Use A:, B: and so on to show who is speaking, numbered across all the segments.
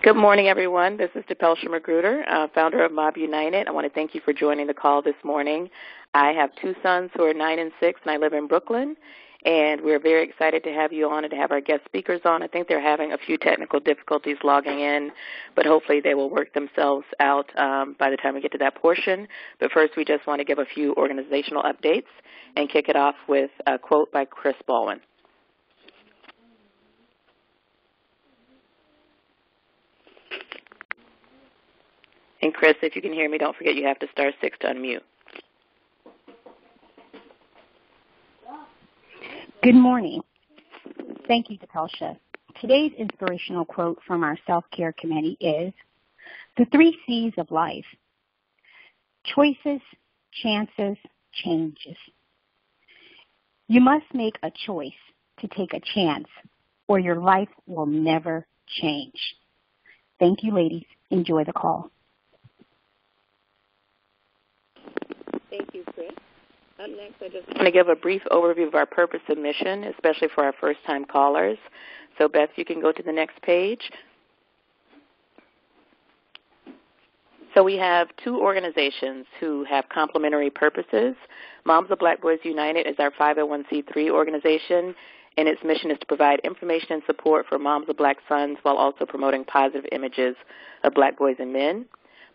A: Good morning, everyone. This is Depelsha Magruder, founder of Mob United. I want to thank you for joining the call this morning. I have two sons who are 9 and 6, and I live in Brooklyn. And we're very excited to have you on and to have our guest speakers on. I think they're having a few technical difficulties logging in, but hopefully they will work themselves out by the time we get to that portion. But first, we just want to give a few organizational updates and kick it off with a quote by Chris Baldwin. And Chris, if you can hear me, don't forget you have to star 6 to unmute.
B: Good morning. Thank you, Depelsha. Today's inspirational quote from our self-care committee is, "The 3 C's of life: choices, chances, changes." You must make a choice to take a chance, or your life will never change. Thank you, ladies. Enjoy the call.
A: Thank you, Chris. Up next, I just want to give a brief overview of our purpose and mission, especially for our first-time callers. So, Beth, you can go to the next page. So we have 2 organizations who have complementary purposes. Moms of Black Boys United is our 501c3 organization, and its mission is to provide information and support for moms of black sons while also promoting positive images of black boys and men.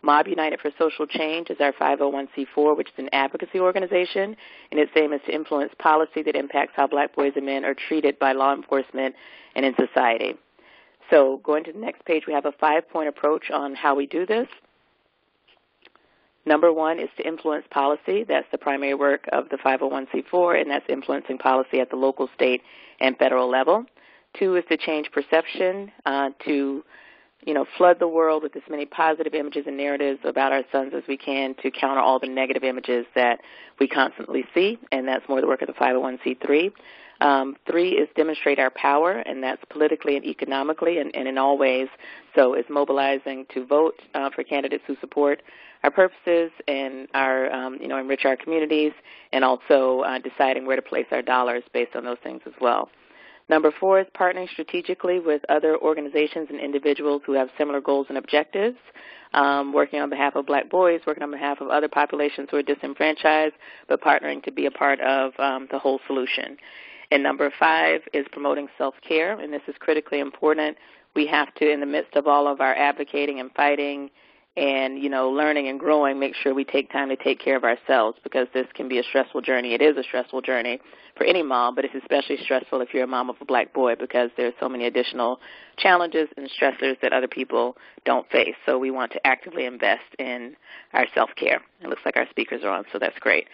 A: Mob United for Social Change is our 501c4, which is an advocacy organization, and its aim is to influence policy that impacts how black boys and men are treated by law enforcement and in society. So going to the next page, we have a 5-point approach on how we do this. Number 1 is to influence policy. That's the primary work of the 501c4, and that's influencing policy at the local, state, and federal level. 2 is to change perception, to flood the world with as many positive images and narratives about our sons as we can to counter all the negative images that we constantly see, and that's more the work of the 501c3. 3 is demonstrate our power, and that's politically and economically and in all ways. So it's mobilizing to vote for candidates who support our purposes and our, enrich our communities, and also deciding where to place our dollars based on those things as well. Number 4 is partnering strategically with other organizations and individuals who have similar goals and objectives, working on behalf of black boys, working on behalf of other populations who are disenfranchised, but partnering to be a part of the whole solution. And number 5 is promoting self-care, and this is critically important. We have to, in the midst of all of our advocating and fighting and, learning and growing, make sure we take time to take care of ourselves, because this can be a stressful journey. It is a stressful journey for any mom, but it's especially stressful if you're a mom of a black boy, because there's so many additional challenges and stressors that other people don't face. So we want to actively invest in our self-care. It looks like our speakers are on, so that's great.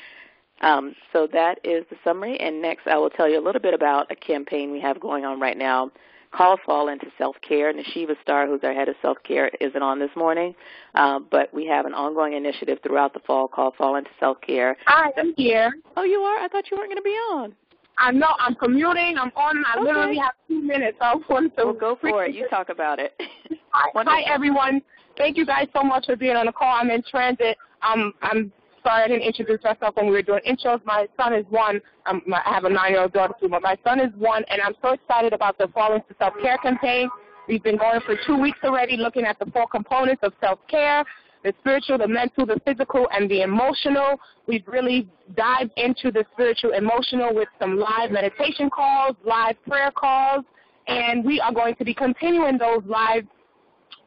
A: So that is the summary, and next I will tell you a little bit about a campaign we have going on right now called Fall into Self-Care. Nashiva Starr, who's our head of self-care, isn't on this morning, but we have an ongoing initiative throughout the fall called Fall into Self-Care.
C: Hi, I'm here.
A: Oh, you are? I thought you weren't going to be on.
C: I know. I'm commuting. I'm on. I literally have 2 minutes. I want to.
A: Well, go for it. You talk about it.
C: Hi, everyone. Thank you guys so much for being on the call. I'm in transit. I'm sorry I didn't introduce myself when we were doing intros. My son is 1. I have a 9-year-old daughter too, but my son is 1, and I'm so excited about the Fall into Self-Care campaign. We've been going for 2 weeks already, looking at the 4 components of self-care: the spiritual, the mental, the physical, and the emotional. We've really dived into the spiritual, emotional with some live meditation calls, live prayer calls, and we are going to be continuing those live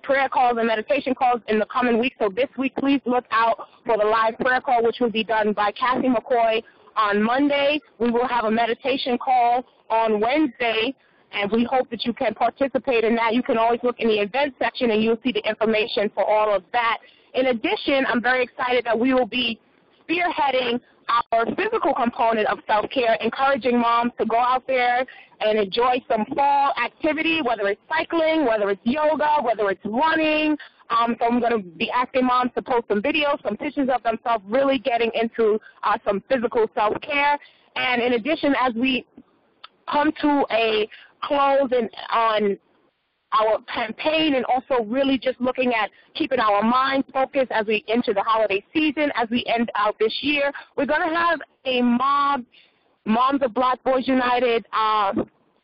C: prayer calls and meditation calls in the coming weeks. So this week, please look out for the live prayer call, which will be done by Kathy McCoy on Monday. We will have a meditation call on Wednesday, and we hope that you can participate in that. You can always look in the events section, and you'll see the information for all of that. In addition, I'm very excited that we will be spearheading our physical component of self-care, encouraging moms to go out there and enjoy some fall activity, whether it's cycling, whether it's yoga, whether it's running. So I'm going to be asking moms to post some videos, some pictures of themselves really getting into some physical self-care. And in addition, as we come to a close on our campaign, and also really just looking at keeping our minds focused as we enter the holiday season, as we end out this year, we're going to have a Moms of Black Boys United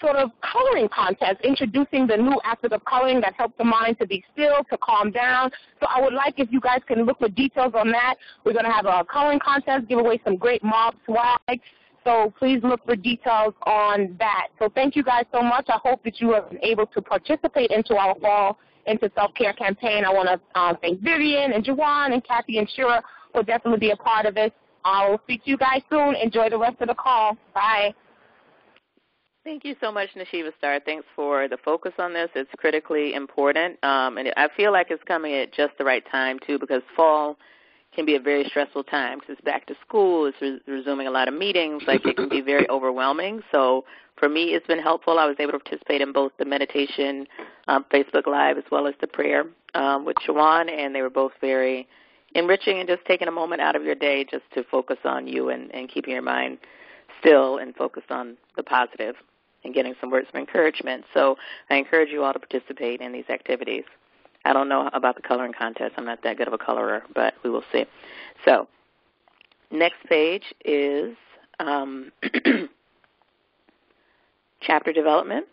C: sort of coloring contest, introducing the new aspect of coloring that helps the mind to be still, to calm down. So I would like if you guys can look for details on that. We're going to have a coloring contest, give away some great mob swag. So please look for details on that. So thank you guys so much. I hope that you have been able to participate into our Fall into Self-Care campaign. I want to thank Vivian and Jawan and Kathy and Shira will definitely be a part of it. I will speak to you guys soon. Enjoy the rest of the call. Bye.
A: Thank you so much, Nashiva Star. Thanks for the focus on this. It's critically important, and I feel like it's coming at just the right time, too, because fall can be a very stressful time because it's back to school, it's resuming a lot of meetings. Like, it can be very overwhelming. So for me, it's been helpful. I was able to participate in both the meditation Facebook Live as well as the prayer with Shawan, and they were both very enriching and just taking a moment out of your day just to focus on you and keeping your mind still and focused on the positive and getting some words of encouragement. So I encourage you all to participate in these activities. I don't know about the coloring contest. I'm not that good of a colorer, but we will see. So next page is chapter development.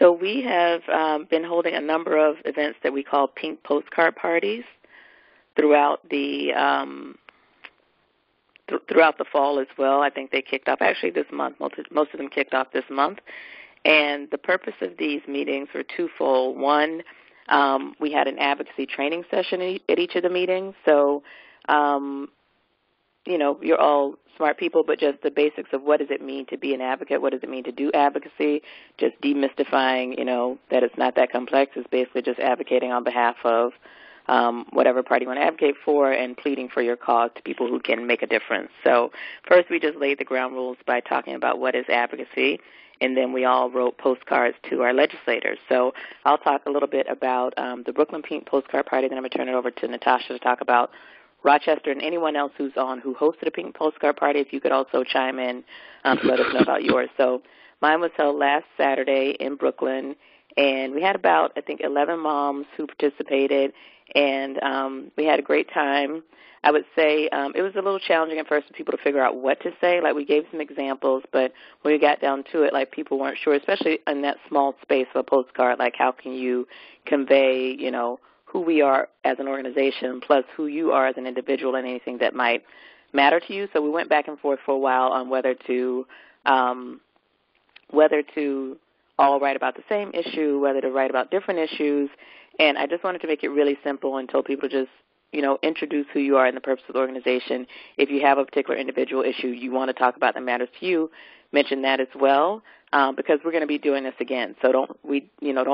A: So we have been holding a number of events that we call pink postcard parties throughout the fall as well. I think they kicked off actually this month. Most of them kicked off this month. And the purpose of these meetings were twofold. One, we had an advocacy training session at each of the meetings. So, you're all smart people, but just the basics of what does it mean to be an advocate, what does it mean to do advocacy, just demystifying, that it's not that complex. It's basically just advocating on behalf of whatever party you want to advocate for and pleading for your cause to people who can make a difference. So first we just laid the ground rules by talking about what is advocacy, and then we all wrote postcards to our legislators. So I'll talk a little bit about the Brooklyn Pink Postcard Party, then I'm going to turn it over to Natasha to talk about Rochester and anyone else who's on who hosted a Pink Postcard Party. If you could also chime in to let us know about yours. So mine was held last Saturday in Brooklyn, and we had about, I think, 11 moms who participated, and we had a great time. I would say it was a little challenging at first for people to figure out what to say. Like, we gave some examples, but when we got down to it, like, people weren't sure, especially in that small space of a postcard, like, how can you convey, who we are as an organization plus who you are as an individual and anything that might matter to you. So we went back and forth for a while on whether to all write about the same issue, whether to write about different issues. And I just wanted to make it really simple and told people to just, introduce who you are and the purpose of the organization. If you have a particular individual issue you want to talk about that matters to you, mention that as well, because we're going to be doing this again. So don't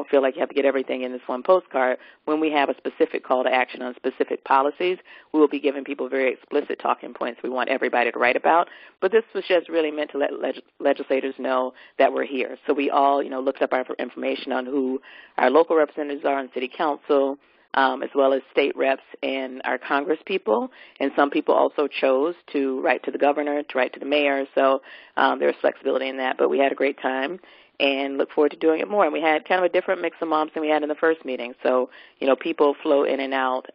A: feel like you have to get everything in this one postcard. When we have a specific call to action on specific policies, we will be giving people very explicit talking points we want everybody to write about. But this was just really meant to let legislators know that we're here. So we all, looked up our information on who our local representatives are on city council, as well as state reps and our Congress people. And some people also chose to write to the governor, to write to the mayor. So there's flexibility in that. But we had a great time and look forward to doing it more. And we had kind of a different mix of moms than we had in the first meeting. So, people flow in and out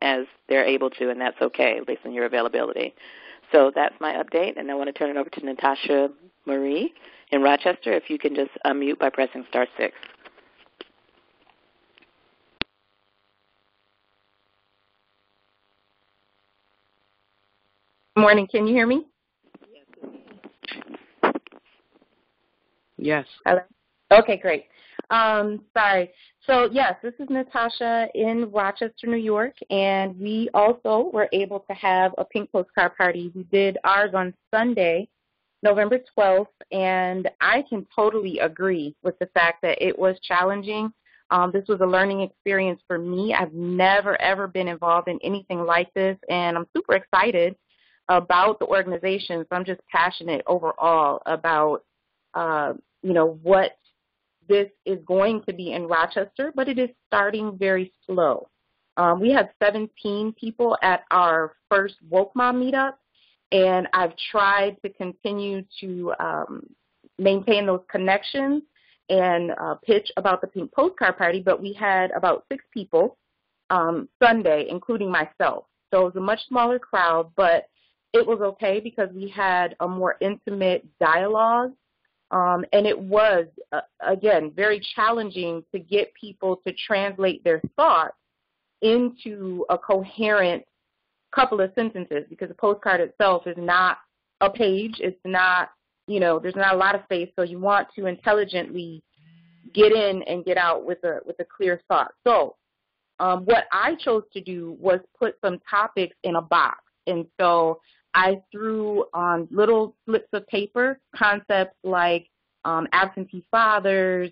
A: as they're able to, and that's okay based on your availability. So that's my update. And I want to turn it over to Natasha Marie in Rochester. If you can just unmute by pressing *6.
D: Good morning. Can you hear me?
E: Yes.
D: Hello? Okay, great. Sorry. So, yes, this is Natasha in Rochester, New York, and we also were able to have a pink postcard party. We did ours on Sunday, November 12th, and I can totally agree with the fact that it was challenging. This was a learning experience for me. I've never, ever been involved in anything like this, and I'm super excited about the organization. So I'm just passionate overall about, what this is going to be in Rochester, but it is starting very slow. We had 17 people at our first Woke Mom meetup, and I've tried to continue to maintain those connections and pitch about the Pink Postcard Party, but we had about 6 people Sunday, including myself. So it was a much smaller crowd, but it was okay because we had a more intimate dialogue. And it was, again, very challenging to get people to translate their thoughts into a coherent couple of sentences, because the postcard itself is not a page. It's not, there's not a lot of space, so you want to intelligently get in and get out with a clear thought. So what I chose to do was put some topics in a box. And so I threw on little slips of paper concepts like absentee fathers,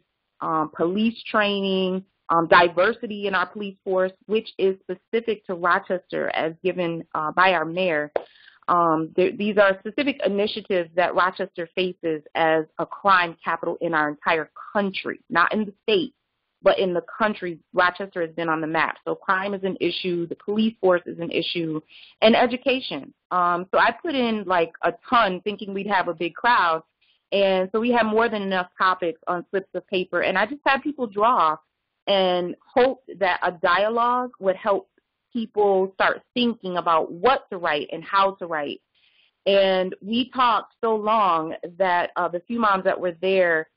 D: police training, diversity in our police force, which is specific to Rochester as given by our mayor. These are specific initiatives that Rochester faces as a crime capital in our entire country, not in the state, but in the country. Rochester has been on the map. So crime is an issue, the police force is an issue, and education. So I put in like a ton thinking we'd have a big crowd. And so we had more than enough topics on slips of paper. And I just had people draw and hope that a dialogue would help people start thinking about what to write and how to write. And we talked so long that the few moms that were there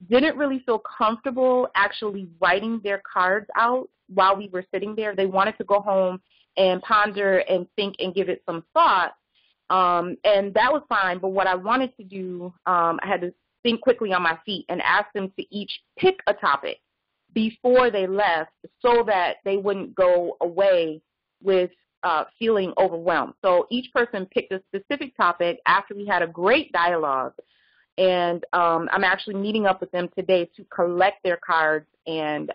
D: didn't really feel comfortable actually writing their cards out while we were sitting there. They wanted to go home and ponder and think and give it some thought. And that was fine, but what I wanted to do, I had to think quickly on my feet and ask them to each pick a topic before they left so that they wouldn't go away with feeling overwhelmed. So each person picked a specific topic after we had a great dialogue, and I'm actually meeting up with them today to collect their cards and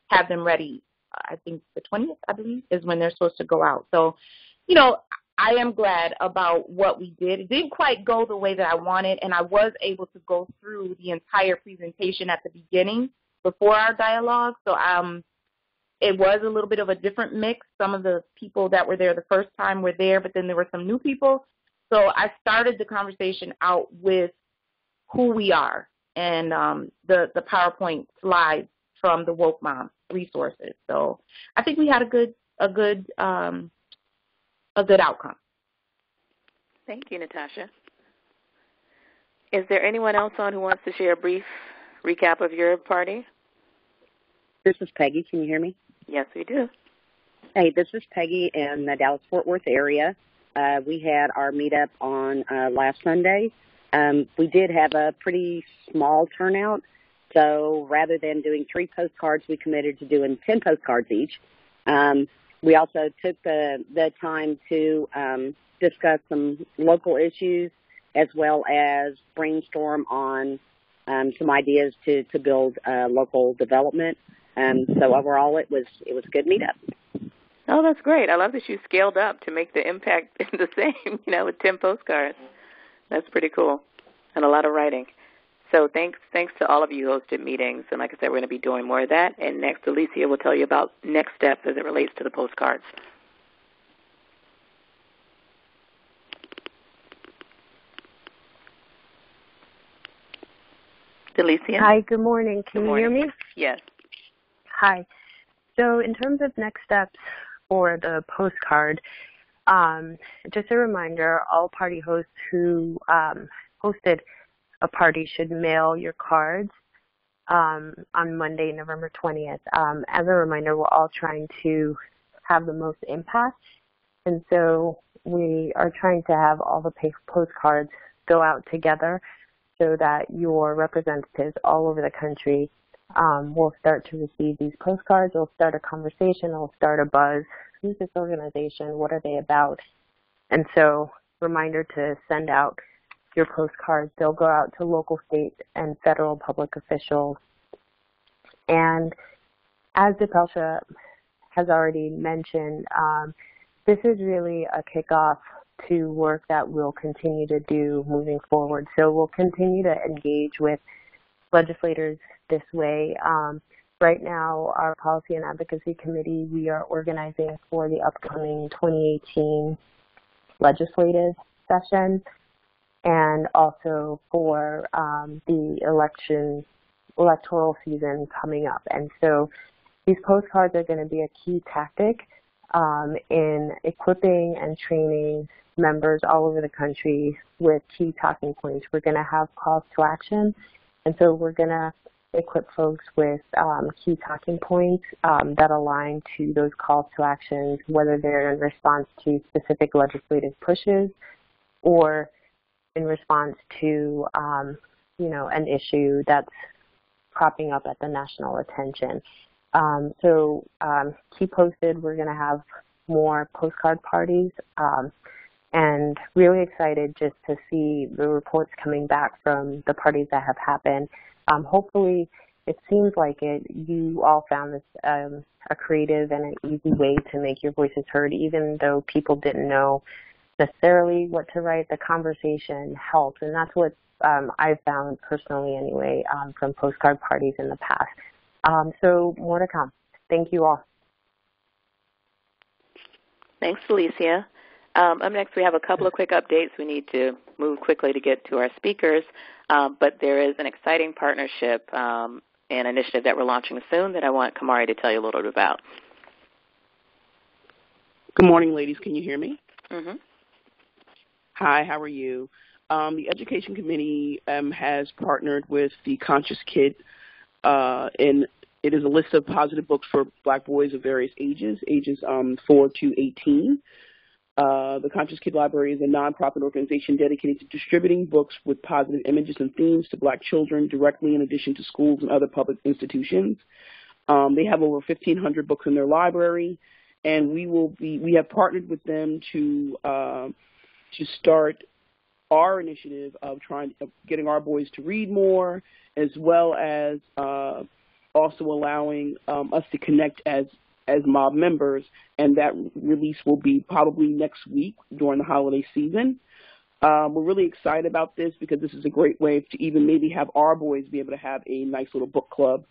D: have them ready. I think the 20th, I believe, is when they're supposed to go out. So, I am glad about what we did. It didn't quite go the way that I wanted, and I was able to go through the entire presentation at the beginning before our dialogue. So it was a little bit of a different mix. Some of the people that were there the first time were there, but then there were some new people. So I started the conversation out with who we are and the PowerPoint slides from the Woke Mom resources. So I think we had a good outcome.
A: Thank you, Natasha. Is there anyone else on who wants to share a brief recap of your party?
E: This is Peggy. Can you hear me?
A: Yes, we do.
E: Hey, this is Peggy in the Dallas-Fort Worth area. We had our meetup on last Sunday. We did have a pretty small turnout, so rather than doing 3 postcards, we committed to doing 10 postcards each. We also took the time to discuss some local issues as well as brainstorm on some ideas to build local development. So overall, it was a good meetup.
A: Oh, that's great. I love that you scaled up to make the impact the same, with 10 postcards. That's pretty cool, and a lot of writing. So thanks to all of you who hosted meetings. And like I said, we're going to be doing more of that. And next, Alicia will tell you about next steps as it relates to the postcards. Alicia?
F: Hi, good morning. Can you hear me?
A: Yes.
F: Hi. So in terms of next steps for the postcard, just a reminder, all party hosts who hosted a party should mail your cards on Monday, November 20th. As a reminder, we're all trying to have the most impact, and so we are trying to have all the postcards go out together so that your representatives all over the country will start to receive these postcards. It'll start a conversation. It'll start a buzz. Who's this organization? What are they about? And so reminder to send out your postcards. They'll go out to local, state, and federal public officials. And as Dipelsha has already mentioned, this is really a kickoff to work that we'll continue to do moving forward. So we'll continue to engage with legislators this way. Right now, our Policy and Advocacy Committee, we are organizing for the upcoming 2018 legislative session, and also for the electoral season coming up. And so these postcards are going to be a key tactic in equipping and training members all over the country with key talking points. We're going to have calls to action, and so we're going to equip folks with key talking points that align to those calls to actions, whether they're in response to specific legislative pushes or in response to, an issue that's cropping up at the national attention. So keep posted. We're going to have more postcard parties, and really excited just to see the reports coming back from the parties that have happened. Hopefully, it seems like you all found this a creative and an easy way to make your voices heard, even though people didn't know necessarily what to write. The conversation helped, and that's what I've found personally anyway from postcard parties in the past. So more to come. Thank you all.
A: Thanks, Felicia. Up next, we have a couple of quick updates. We need to move quickly to get to our speakers, but there is an exciting partnership and initiative that we're launching soon that I want Kamari to tell you a little bit about.
G: Good morning, ladies. Can you hear me?
A: Mm-hmm.
G: Hi, how are you? The Education Committee has partnered with the Conscious Kid, and it is a list of positive books for Black boys of various ages 4 to 18. The Conscious Kid Library is a nonprofit organization dedicated to distributing books with positive images and themes to Black children directly in addition to schools and other public institutions. They have over 1,500 books in their library, and we have partnered with them to start our initiative of getting our boys to read more, as well as also allowing us to connect as mob members, and that release will be probably next week during the holiday season. We're really excited about this because this is a great way to even maybe have our boys be able to have a nice little book club.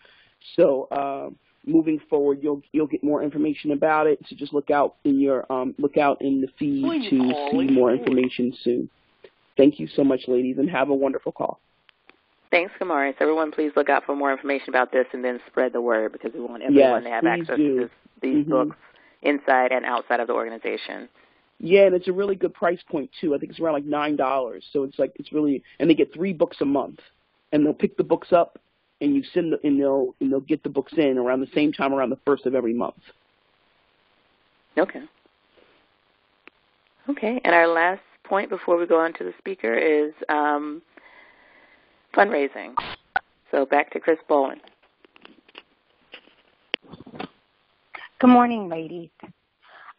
G: So moving forward, you'll get more information about it. So just look out in the feed to see more information soon. Thank you so much, ladies, and have a wonderful call.
A: Thanks, Kamari. So everyone, please look out for more information about this and then spread the word because we want everyone to have access to these books inside and outside of the organization.
G: Yeah, and it's a really good price point, too. I think it's around like $9. So it's really, and they get 3 books a month. And they'll pick the books up, and they'll get the books in around the same time, around the first of every month.
A: Okay. Okay, and our last point before we go on to the speaker is fundraising. So back to Chris Bowen.
B: Good morning, ladies.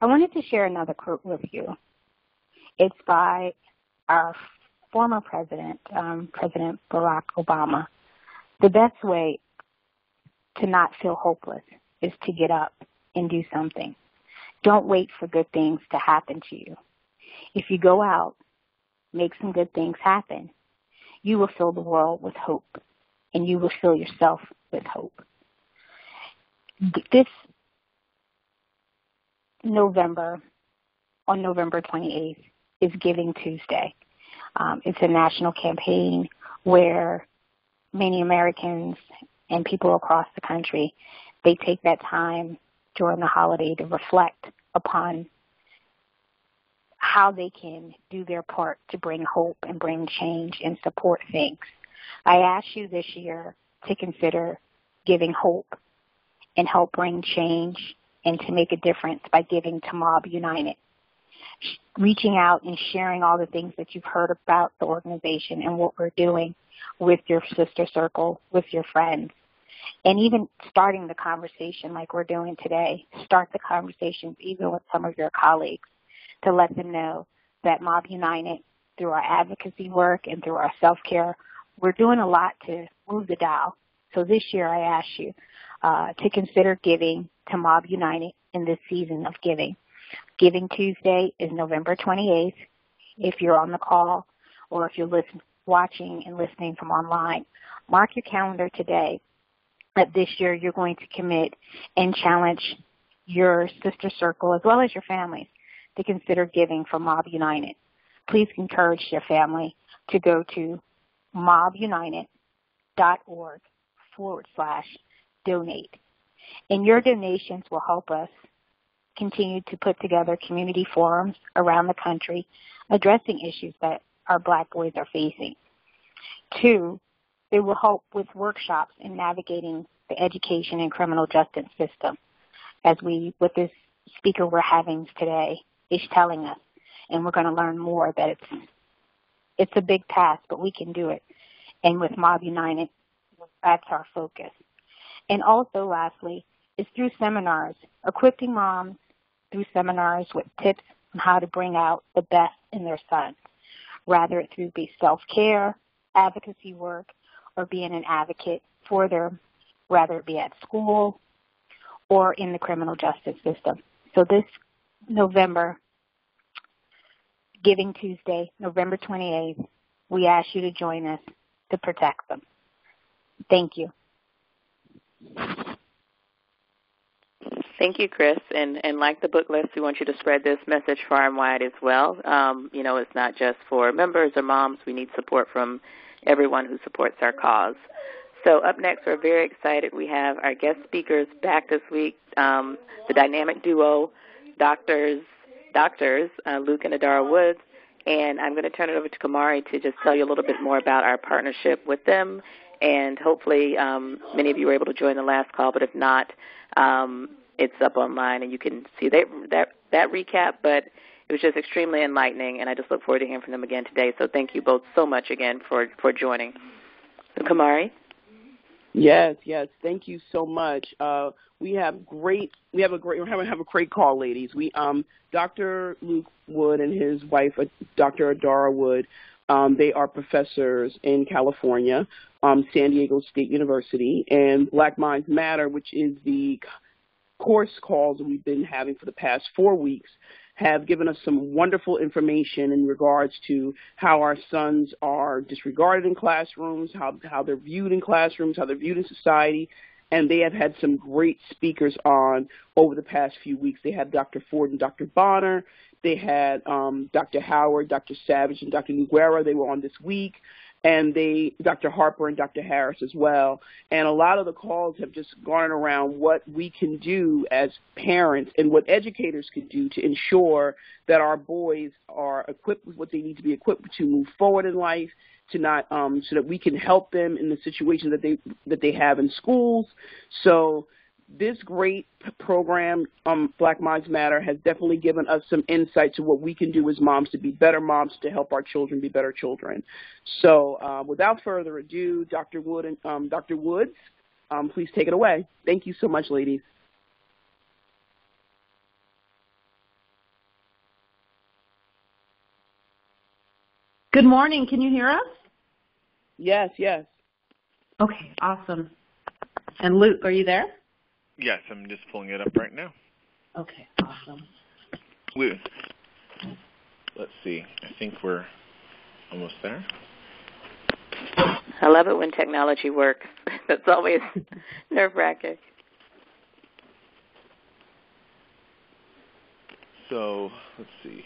B: I wanted to share another quote with you. It's by our former president, President Barack Obama. The best way to not feel hopeless is to get up and do something. Don't wait for good things to happen to you. If you go out, make some good things happen, you will fill the world with hope, and you will fill yourself with hope. This November, on November 28th, is Giving Tuesday. It's a national campaign where many Americans and people across the country, they take that time during the holiday to reflect upon how they can do their part to bring hope and bring change and support things. I ask you this year to consider giving hope and help bring change and to make a difference by giving to Mob United. Reaching out and sharing all the things that you've heard about the organization and what we're doing with your sister circle, with your friends, and even starting the conversation like we're doing today. Start the conversations even with some of your colleagues to let them know that Mob United, through our advocacy work and through our self-care, we're doing a lot to move the dial. So this year I ask you to consider giving to Mob United in this season of giving. Giving Tuesday is November 28th. If you're on the call or if you're watching and listening from online, mark your calendar today that this year you're going to commit and challenge your sister circle as well as your families to consider giving for Mob United. Please encourage your family to go to mobunited.org/donate. And your donations will help us continue to put together community forums around the country addressing issues that our Black boys are facing. 2, they will help with workshops in navigating the education and criminal justice system, as what this speaker we're having today is telling us. And we're going to learn more that it's a big task, but we can do it. And with Mob United, that's our focus. And also, lastly, is through seminars, equipping moms through seminars with tips on how to bring out the best in their sons, rather it through be self-care, advocacy work, or being an advocate for them, rather it be at school or in the criminal justice system. So this November, Giving Tuesday, November 28th, we ask you to join us to protect them. Thank you.
A: Thank you, Chris. And like the book list, we want you to spread this message far and wide as well. It's not just for members or moms. We need support from everyone who supports our cause. So up next, we're very excited. We have our guest speakers back this week, the dynamic duo, doctors, Luke and Idara Woods. And I'm going to turn it over to Kamari to just tell you a little bit more about our partnership with them. And hopefully many of you were able to join the last call, but if not, it's up online and you can see that recap. But it was just extremely enlightening, and I just look forward to hearing from them again today. So thank you both so much again for joining. So Kamari?
G: Yes. Thank you so much. We have a great call, ladies. Dr. Luke Wood and his wife, Dr. Idara Wood, they are professors in California, San Diego State University, and Black Minds Matter, which is the course calls that we've been having for the past 4 weeks, have given us some wonderful information in regards to how our sons are disregarded in classrooms, how they're viewed in classrooms, how they're viewed in society. And they have had some great speakers on over the past few weeks. They had Dr. Ford and Dr. Bonner. They had Dr. Howard, Dr. Savage, and Dr. Nguera. They were on this week. And Dr. Harper and Dr. Harris as well. And a lot of the calls have just gone around what we can do as parents and what educators can do to ensure that our boys are equipped with what they need to be equipped to move forward in life, to not so that we can help them in the situation that they have in schools. So this great program, Black Minds Matter, has definitely given us some insight to what we can do as moms to be better moms, to help our children be better children. So without further ado, Dr. Wood and Dr. Woods, please take it away. Thank you so much, ladies.
H: Good morning. Can you hear us?
G: Yes.
H: Okay, awesome. And Luke, are you there?
I: Yes, I'm just pulling it up right now.
H: Okay, awesome.
I: Let's see. I think we're almost there.
A: I love it when technology works. That's always nerve-wracking.
I: So, let's see.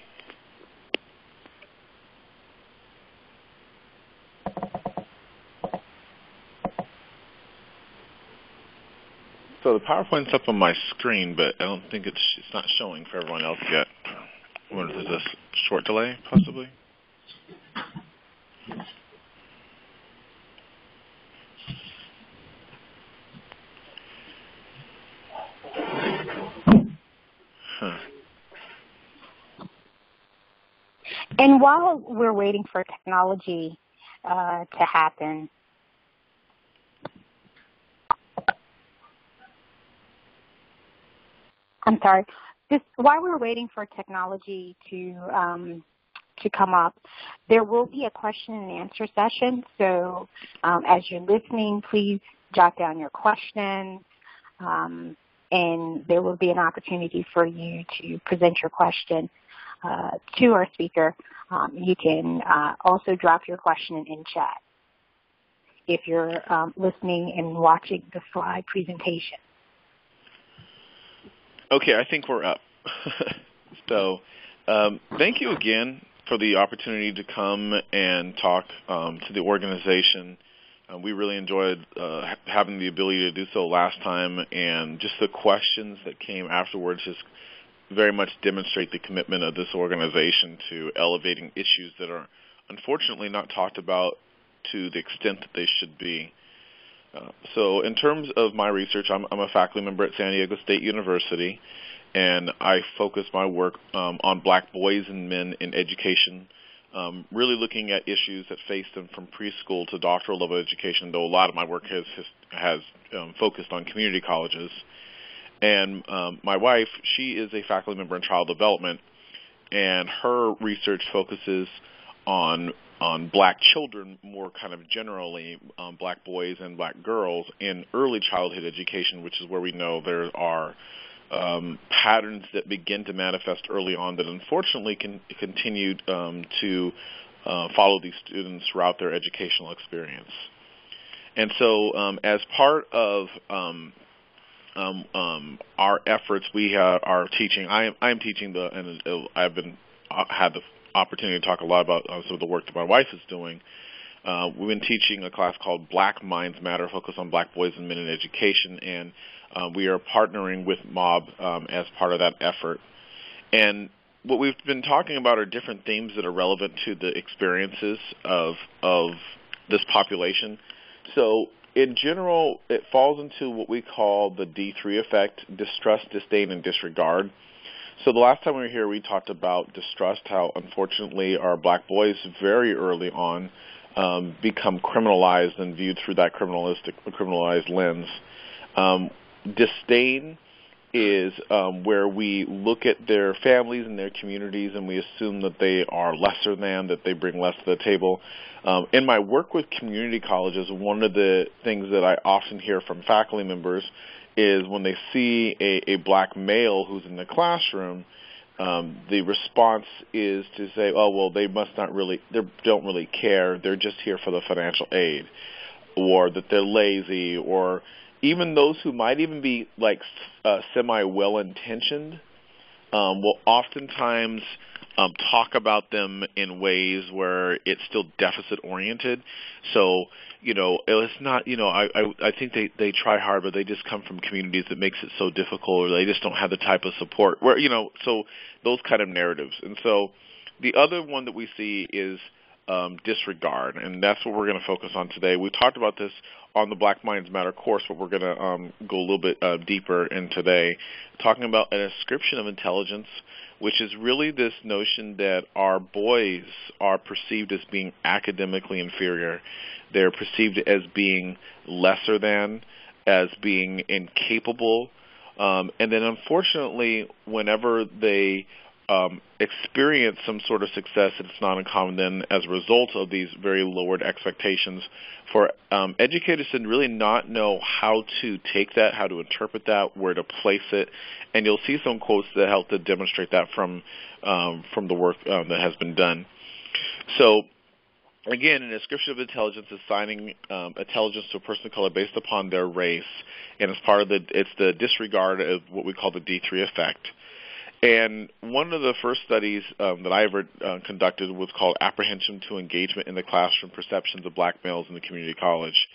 I: So the PowerPoint's up on my screen, but I don't think it's not showing for everyone else yet. I wonder if there's a short delay, possibly? Huh.
B: And while we're waiting for technology to happen, I'm sorry. Just while we're waiting for technology to come up, there will be a question and answer session. So as you're listening, please jot down your questions, and there will be an opportunity for you to present your question to our speaker. You can also drop your question in chat if you're listening and watching the slide presentation.
I: Okay, I think we're up. So thank you again for the opportunity to come and talk to the organization. We really enjoyed having the ability to do so last time, and just the questions that came afterwards just very much demonstrate the commitment of this organization to elevating issues that are unfortunately not talked about to the extent that they should be. So in terms of my research, I'm a faculty member at San Diego State University, and I focus my work on black boys and men in education, really looking at issues that face them from preschool to doctoral level education, though a lot of my work has focused on community colleges. And my wife, she is a faculty member in child development, and her research focuses on black children more kind of generally, black boys and black girls in early childhood education, which is where we know there are patterns that begin to manifest early on that unfortunately can continue to follow these students throughout their educational experience. And so as part of our efforts, we are teaching. I am teaching and I've had the opportunity to talk a lot about some of the work that my wife is doing. We've been teaching a class called Black Minds Matter, focused on black boys and men in education, and we are partnering with MOB as part of that effort. And what we've been talking about are different themes that are relevant to the experiences of this population. So in general, it falls into what we call the D3 effect: distrust, disdain, and disregard. So the last time we were here, we talked about distrust, how unfortunately our black boys very early on become criminalized and viewed through that criminalized lens. Disdain is where we look at their families and their communities and we assume that they are lesser than, that they bring less to the table. In my work with community colleges, one of the things that I often hear from faculty members is when they see a black male who's in the classroom, the response is to say, oh, well, they don't really care, they're just here for the financial aid, or that they're lazy, or even those who might even be like semi-well-intentioned will oftentimes talk about them in ways where it's still deficit-oriented. So, it's not, I think they try hard, but they just come from communities that makes it so difficult, or they just don't have the type of support where, so those kind of narratives. And so the other one that we see is disregard, and that's what we're going to focus on today. We talked about this on the Black Minds Matter course, but we're going to go a little bit deeper in today, talking about an ascription of intelligence, which is really this notion that our boys are perceived as being academically inferior. They're perceived as being lesser than, as being incapable, and then unfortunately, whenever they experience some sort of success, it's not uncommon then as a result of these very lowered expectations for educators to really not know how to take that, how to interpret that, where to place it. And you'll see some quotes that help to demonstrate that from the work that has been done. So again, an ascription of intelligence is assigning intelligence to a person of color based upon their race, and it's the disregard of what we call the D3 effect. And one of the first studies that I ever conducted was called Apprehension to Engagement in the Classroom, Perceptions of Black Males in the Community College.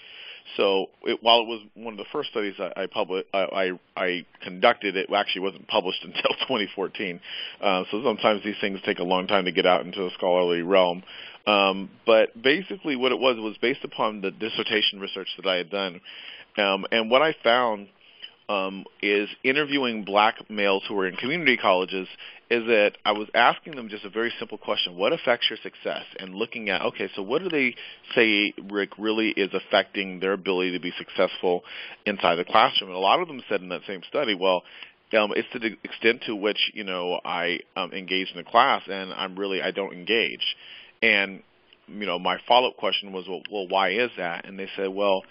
I: So while it was one of the first studies I conducted, it actually wasn't published until 2014. So sometimes these things take a long time to get out into the scholarly realm. But basically what it was based upon the dissertation research that I had done. And what I found is interviewing black males who were in community colleges is that I was asking them just a very simple question: what affects your success? And looking at, okay, so what do they say, Rick, really is affecting their ability to be successful inside the classroom? And a lot of them said in that same study, well, it's to the extent to which, I engage in the class and I don't engage. And my follow-up question was, well, why is that? And they said, well,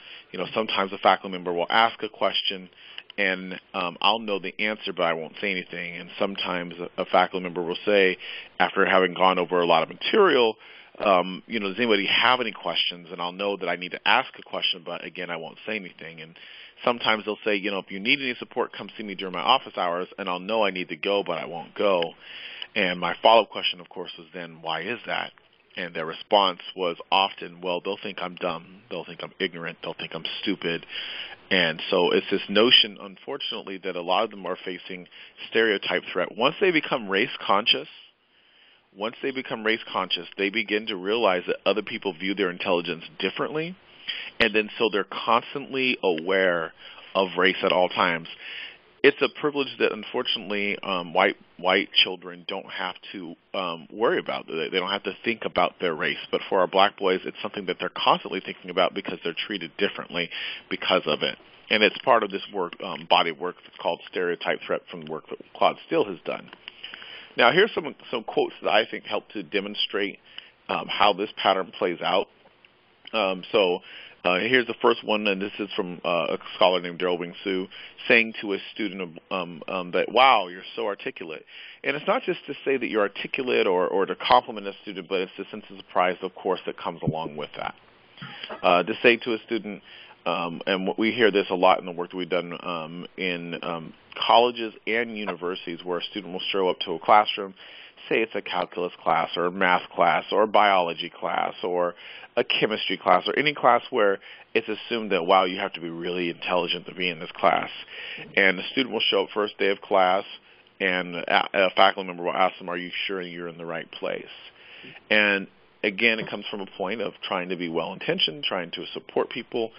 I: sometimes a faculty member will ask a question and I'll know the answer, but I won't say anything. And sometimes a faculty member will say, after having gone over a lot of material, does anybody have any questions? And I'll know that I need to ask a question, but again, I won't say anything. And sometimes they'll say, if you need any support, come see me during my office hours, and I'll know I need to go, but I won't go. And my follow-up question, of course, was then, why is that? And their response was often, well, they'll think I'm dumb, they'll think I'm ignorant, they'll think I'm stupid. And so it's this notion, unfortunately, that a lot of them are facing stereotype threat. Once they become race conscious, they begin to realize that other people view their intelligence differently, and then so they're constantly aware of race at all times. It's a privilege that, unfortunately, white children don't have to worry about. They don't have to think about their race. But for our black boys, it's something that they're constantly thinking about because they're treated differently because of it. And it's part of this work, body of work that's called Stereotype Threat, from the work that Claude Steele has done. Now, here's some quotes that I think help to demonstrate how this pattern plays out. Here's the first one, and this is from a scholar named Daryl Wing Su, saying to a student that, wow, you're so articulate. And it's not just to say that you're articulate or to compliment a student, but it's the sense of surprise, of course, that comes along with that. To say to a student, and we hear this a lot in the work that we've done in colleges and universities, where a student will show up to a classroom, say it's a calculus class or a math class or a biology class or a chemistry class or any class where it's assumed that, wow, you have to be really intelligent to be in this class. And the student will show up first day of class, and a faculty member will ask them, are you sure you're in the right place? And again, it comes from a point of trying to be well-intentioned, trying to support people,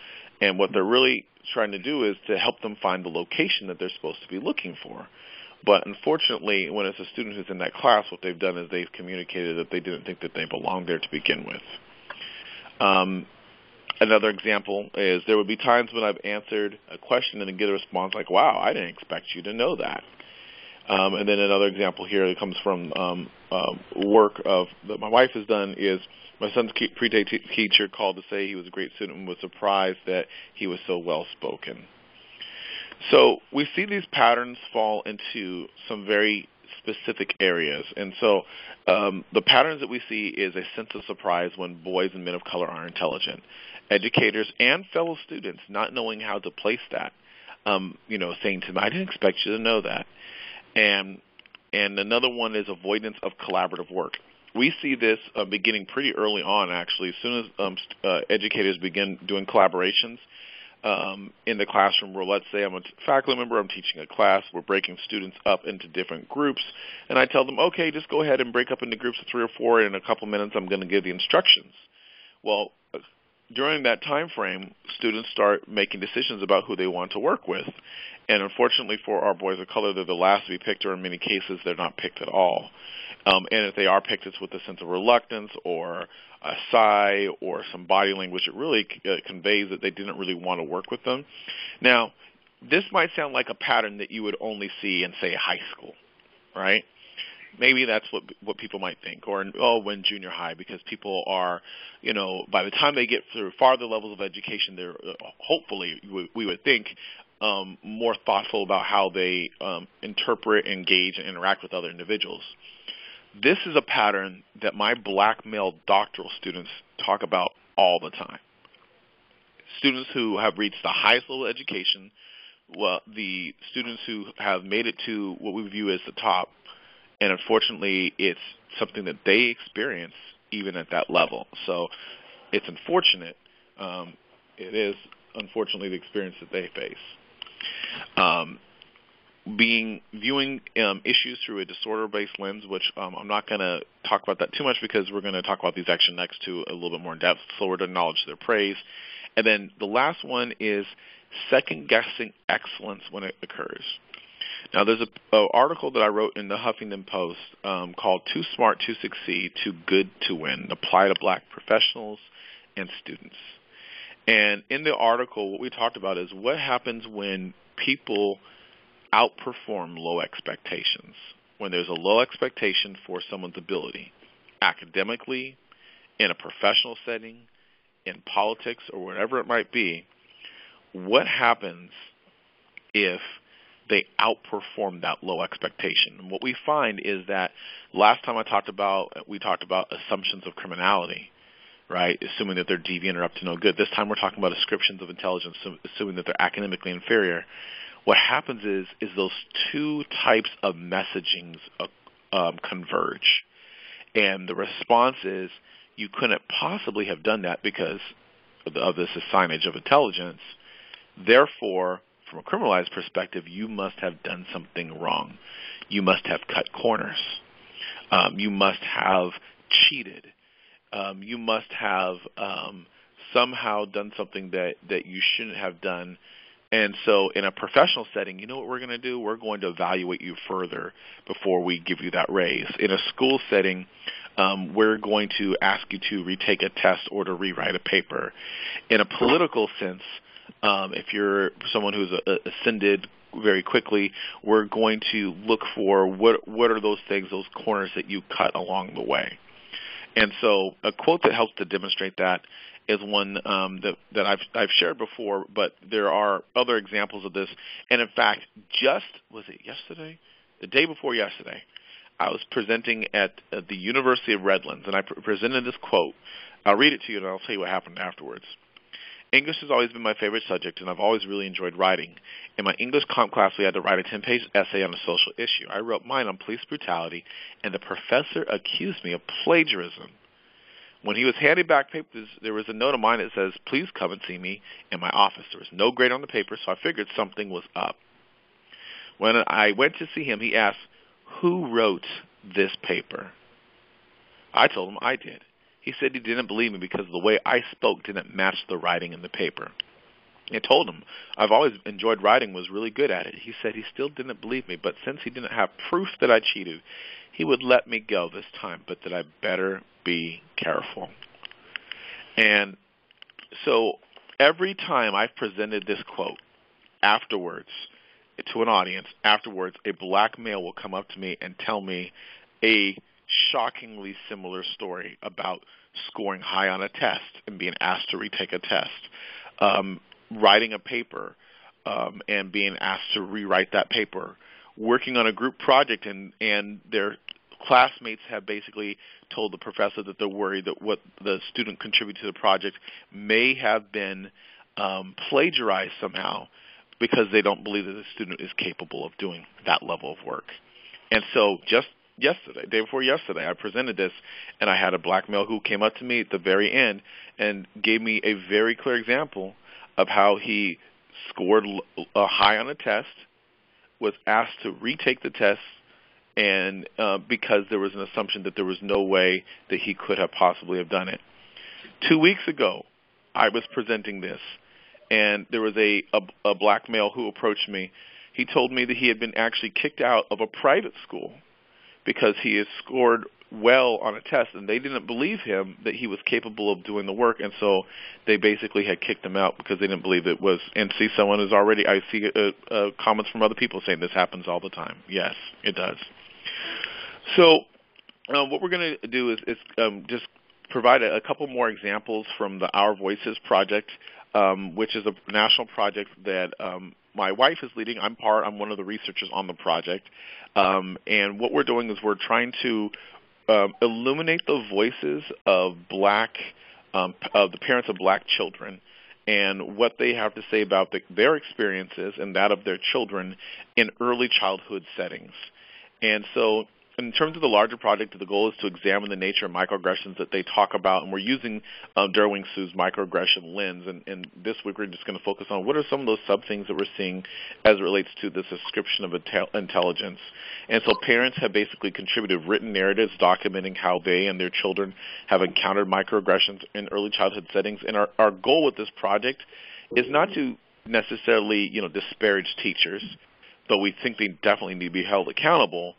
I: and what they're really trying to do is to help them find the location that they're supposed to be looking for. But unfortunately, when it's a student who's in that class, what they've done is they've communicated that they didn't think that they belonged there to begin with. Another example is there would be times when I've answered a question and then get a response like, wow, I didn't expect you to know that. And then another example here that comes from work that my wife has done is my son's pre-K teacher called to say he was a great student and was surprised that he was so well-spoken. So we see these patterns fall into some very specific areas. And so the patterns that we see is a sense of surprise when boys and men of color are intelligent. Educators and fellow students not knowing how to place that, saying to them, I didn't expect you to know that. And another one is avoidance of collaborative work. We see this beginning pretty early on, actually. As soon as educators begin doing collaborations, in the classroom where, let's say I'm a faculty member, I'm teaching a class, we're breaking students up into different groups, and I tell them, okay, just go ahead and break up into groups of 3 or 4, and in a couple minutes I'm going to give the instructions. Well, during that time frame, students start making decisions about who they want to work with. And unfortunately for our boys of color, they're the last to be picked, or in many cases they're not picked at all. And if they are picked, it's with a sense of reluctance or a sigh or some body language. It really conveys that they didn't really want to work with them. Now, this might sound like a pattern that you would only see in, say, high school, right? Maybe that's what people might think, or in junior high, because people are, by the time they get through farther levels of education, they're hopefully, we would think, more thoughtful about how they interpret, engage, and interact with other individuals. This is a pattern that my black male doctoral students talk about all the time. Students who have reached the highest level of education, the students who have made it to what we view as the top, and unfortunately it's something that they experience even at that level. So it's unfortunate. It is, unfortunately, the experience that they face. Viewing issues through a disorder-based lens, which I'm not going to talk about that too much because we're going to talk about these actually next to a little bit more in depth, slower to acknowledge their praise. And then the last one is second-guessing excellence when it occurs. Now, there's an article that I wrote in the Huffington Post called Too Smart to Succeed, Too Good to Win, Apply to Black Professionals and Students. And in the article, what we talked about is what happens when people outperform low expectations, when there's a low expectation for someone's ability, academically, in a professional setting, in politics, or whatever it might be. What happens if they outperform that low expectation? And what we find is that last time we talked about assumptions of criminality, right, assuming that they're deviant or up to no good. This time we're talking about ascriptions of intelligence, assuming that they're academically inferior. What happens is those two types of messagings converge. And the response is you couldn't possibly have done that because of this signage of intelligence. Therefore, from a criminalized perspective, you must have done something wrong. You must have cut corners. You must have cheated. You must have somehow done something that you shouldn't have done. And so in a professional setting, you know what we're going to do? We're going to evaluate you further before we give you that raise. In a school setting, we're going to ask you to retake a test or to rewrite a paper. In a political sense, if you're someone who's ascended very quickly, we're going to look for what are those things, those corners that you cut along the way. And so a quote that helps to demonstrate that is one that I've shared before, but there are other examples of this. And in fact, was it yesterday? The day before yesterday, I was presenting at the University of Redlands, and I presented this quote. I'll read it to you, and I'll tell you what happened afterwards. English has always been my favorite subject, and I've always really enjoyed writing. In my English comp class, we had to write a 10-page essay on a social issue. I wrote mine on police brutality, and the professor accused me of plagiarism. When he was handing back papers, there was a note of mine that says, "Please come and see me in my office." There was no grade on the paper, so I figured something was up. When I went to see him, he asked, "Who wrote this paper?" I told him I did. He said he didn't believe me because the way I spoke didn't match the writing in the paper. I told him I've always enjoyed writing, was really good at it. He said he still didn't believe me, but since he didn't have proof that I cheated, he would let me go this time, but that I better be careful. And so every time I've presented this quote, afterwards, to an audience, afterwards, a black male will come up to me and tell me a shockingly similar story about scoring high on a test and being asked to retake a test, writing a paper and being asked to rewrite that paper, working on a group project and their classmates have basically told the professor that they're worried that what the student contributed to the project may have been plagiarized somehow because they don't believe that the student is capable of doing that level of work. And so just yesterday, day before yesterday, I presented this, and I had a black male who came up to me at the very end and gave me a very clear example of how he scored high on a test, was asked to retake the test, and because there was an assumption that there was no way that he could have possibly have done it. 2 weeks ago, I was presenting this, and there was a black male who approached me. He told me that he had been actually kicked out of a private school because he had scored well on a test, and they didn't believe him that he was capable of doing the work, and so they basically had kicked him out because they didn't believe it was. And see, someone is already, I see comments from other people saying this happens all the time. Yes, it does. So what we're going to do is just provide a couple more examples from the Our Voices project, which is a national project that my wife is leading. I'm one of the researchers on the project. And what we're doing is we're trying to illuminate the voices of of the parents of black children and what they have to say about their experiences and that of their children in early childhood settings. And so in terms of the larger project, the goal is to examine the nature of microaggressions that they talk about, and we're using Derwing Sue's microaggression lens. And this week we're just going to focus on what are some of those sub-things that we're seeing as it relates to this description of intelligence. And so parents have basically contributed written narratives documenting how they and their children have encountered microaggressions in early childhood settings. And our goal with this project is not to necessarily, disparage teachers, though we think they definitely need to be held accountable.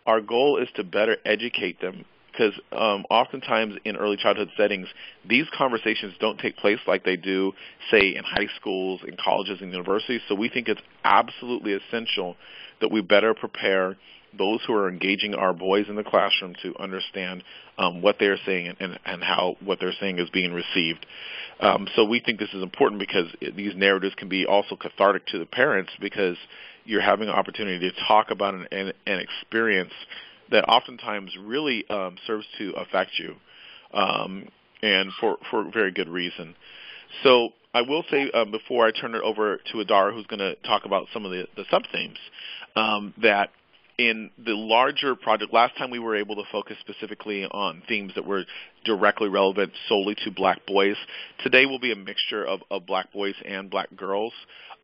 I: Our goal is to better educate them because oftentimes in early childhood settings, these conversations don't take place like they do, say, in high schools, in colleges, and universities. So we think it's absolutely essential that we better prepare those who are engaging our boys in the classroom to understand what they're saying and how what they're saying is being received. So we think this is important because these narratives can be also cathartic to the parents because you're having an opportunity to talk about an experience that oftentimes really serves to affect you, and for very good reason. So I will say before I turn it over to Idara, who's going to talk about some of the sub-themes, that in the larger project, last time we were able to focus specifically on themes that were directly relevant solely to black boys. Today will be a mixture of black boys and black girls,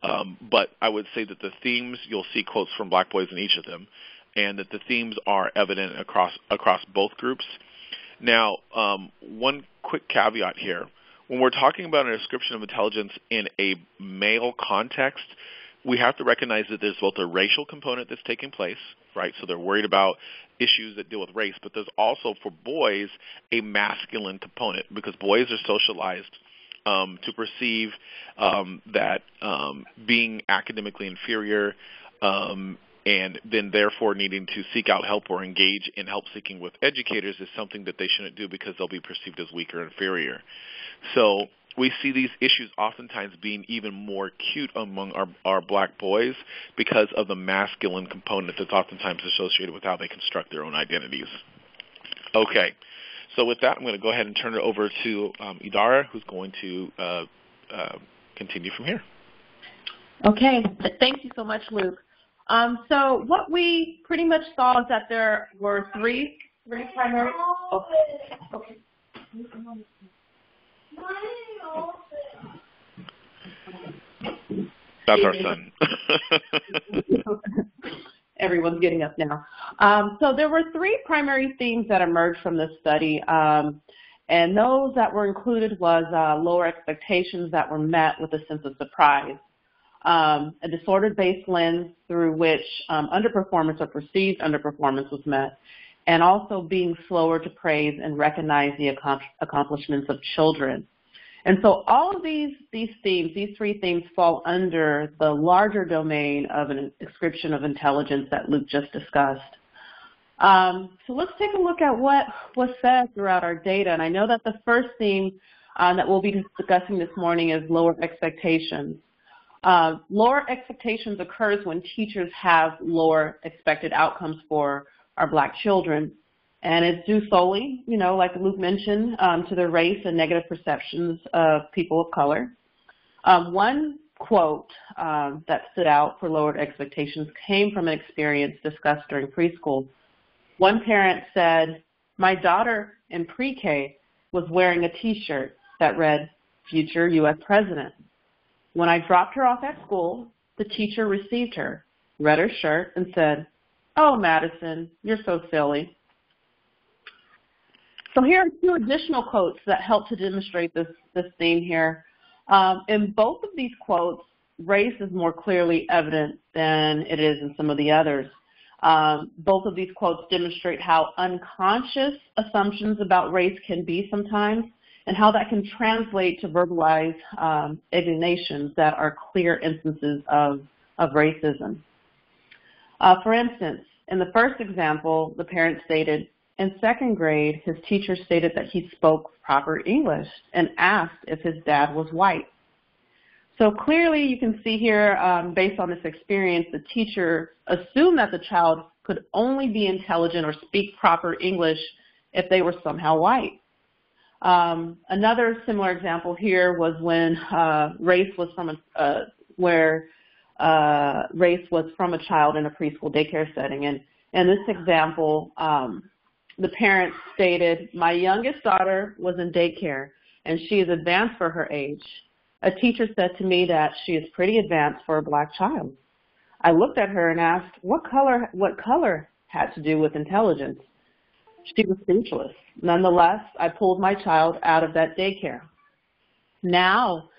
I: but I would say that the themes, you'll see quotes from black boys in each of them, and that the themes are evident across both groups. Now, one quick caveat here. When we're talking about a description of intelligence in a male context, we have to recognize that there's both a racial component that's taking place, right? So they're worried about issues that deal with race, but there's also, for boys, a masculine component because boys are socialized to perceive that being academically inferior and then therefore needing to seek out help or engage in help-seeking with educators is something that they shouldn't do because they'll be perceived as weak or inferior. So we see these issues oftentimes being even more acute among our black boys because of the masculine component that's oftentimes associated with how they construct their own identities. Okay, so with that, I'm going to go ahead and turn it over to Idara, who's going to continue from here.
H: Okay, thank you so much, Luke. So what we pretty much saw is that there were three primary. Oh, okay.
I: That's our son.
H: Everyone's getting up now. So there were three primary themes that emerged from this study, and those that were included was lower expectations that were met with a sense of surprise, a disordered-based lens through which underperformance or perceived underperformance was met, and also being slower to praise and recognize the accomplishments of children. And so all of these themes, these three themes, fall under the larger domain of an description of intelligence that Luke just discussed. So let's take a look at what was said throughout our data. And I know that the first theme that we'll be discussing this morning is lower expectations. Lower expectations occurs when teachers have lower expected outcomes for our black children. And it's due solely, like Luke mentioned, to the race and negative perceptions of people of color. One quote that stood out for lowered expectations came from an experience discussed during preschool. One parent said, "My daughter in pre-K was wearing a T-shirt that read, 'Future U.S. President.' When I dropped her off at school, the teacher received her, read her shirt, and said, 'Oh, Madison, you're so silly.'" So here are two additional quotes that help to demonstrate this theme here. In both of these quotes, race is more clearly evident than it is in some of the others. Both of these quotes demonstrate how unconscious assumptions about race can be sometimes and how that can translate to verbalized explanations that are clear instances of racism. For instance, in the first example, the parent stated, in second grade, his teacher stated that he spoke proper English and asked if his dad was white. So clearly you can see here, based on this experience, the teacher assumed that the child could only be intelligent or speak proper English if they were somehow white. Another similar example here was when race was from a child in a preschool daycare setting. And in this example, the parent stated, "My youngest daughter was in daycare, and she is advanced for her age. A teacher said to me that she is pretty advanced for a black child. I looked at her and asked what color had to do with intelligence. She was speechless. Nonetheless, I pulled my child out of that daycare." Now,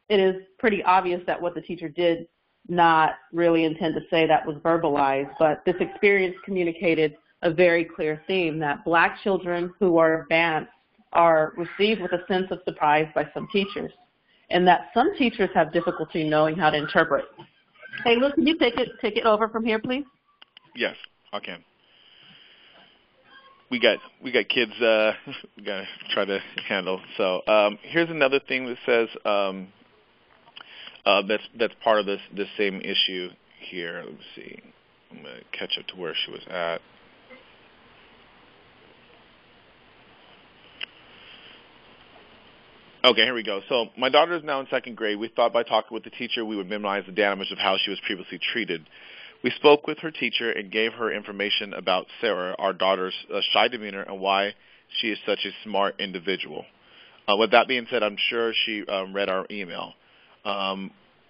H: it is pretty obvious that what the teacher did not really intend to say that was verbalized, but this experience communicated a very clear theme that black children who are advanced are received with a sense of surprise by some teachers, and that some teachers have difficulty knowing how to interpret. Hey, Luke, can you take it over from here, please?
I: Yes, I can. We got kids we got to try to handle. So here's another thing that says that's part of this same issue here. Let me see. I'm going to catch up to where she was at. Okay, here we go. So my daughter is now in second grade. We thought by talking with the teacher we would minimize the damage of how she was previously treated. We spoke with her teacher and gave her information about Sarah, our daughter's shy demeanor, and why she is such a smart individual. With that being said, I'm sure she read our email.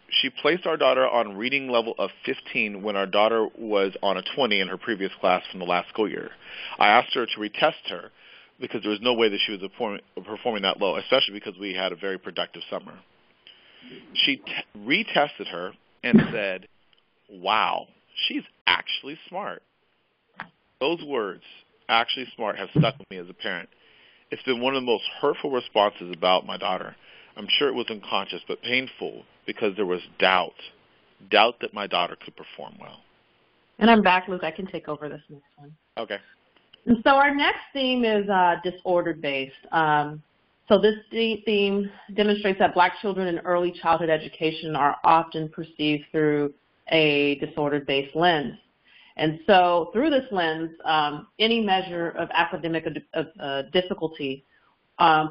I: She placed our daughter on reading level of 15 when our daughter was on a 20 in her previous class from the last school year. I asked her to retest her because there was no way that she was performing that low, especially because we had a very productive summer. She retested her and said, "Wow, she's actually smart." Those words, "actually smart," have stuck with me as a parent. It's been one of the most hurtful responses about my daughter. I'm sure it was unconscious, but painful because there was doubt that my daughter could perform well.
H: And I'm back, Luke. I can take over this next one.
I: Okay.
H: And so our next theme is disorder-based. So this theme demonstrates that Black children in early childhood education are often perceived through a disorder-based lens. And so through this lens, any measure of academic difficulty,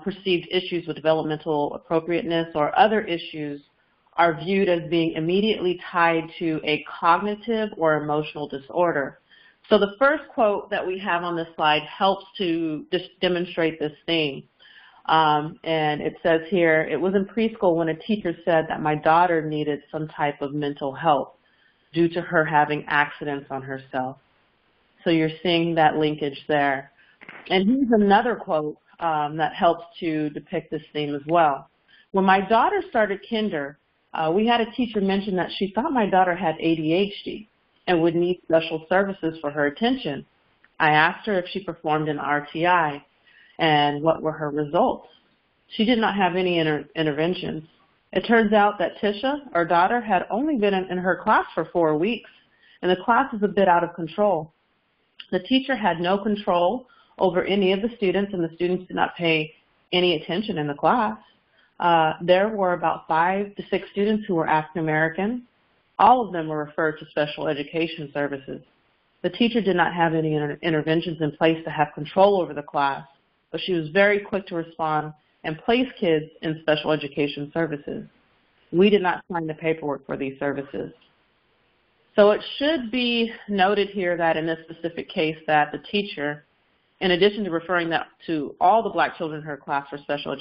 H: perceived issues with developmental appropriateness, or other issues are viewed as being immediately tied to a cognitive or emotional disorder. So the first quote that we have on this slide helps to demonstrate this theme. And it says here, "It was in preschool when a teacher said that my daughter needed some type of mental help due to her having accidents on herself." So you're seeing that linkage there. And here's another quote that helps to depict this theme as well. "When my daughter started kinder, we had a teacher mention that she thought my daughter had ADHD and would need special services for her attention. I asked her if she performed an RTI and what were her results. She did not have any interventions. It turns out that Tisha, our daughter, had only been in her class for 4 weeks, and the class is a bit out of control. The teacher had no control over any of the students, and the students did not pay any attention in the class. There were about 5 to 6 students who were African American. All of them were referred to special education services. The teacher did not have any interventions in place to have control over the class, but she was very quick to respond and place kids in special education services. We did not sign the paperwork for these services." So it should be noted here that in this specific case that the teacher, in addition to referring that to all the Black children in her class for special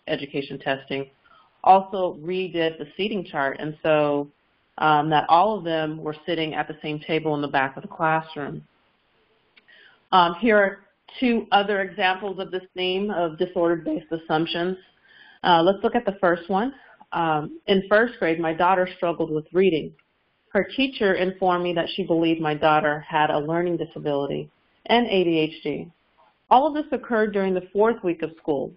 H: education testing, also redid the seating chart, and so that all of them were sitting at the same table in the back of the classroom. Here are 2 other examples of this theme of disorder-based assumptions. Let's look at the first one. In first grade, my daughter struggled with reading. Her teacher informed me that she believed my daughter had a learning disability and ADHD. All of this occurred during the 4th week of school.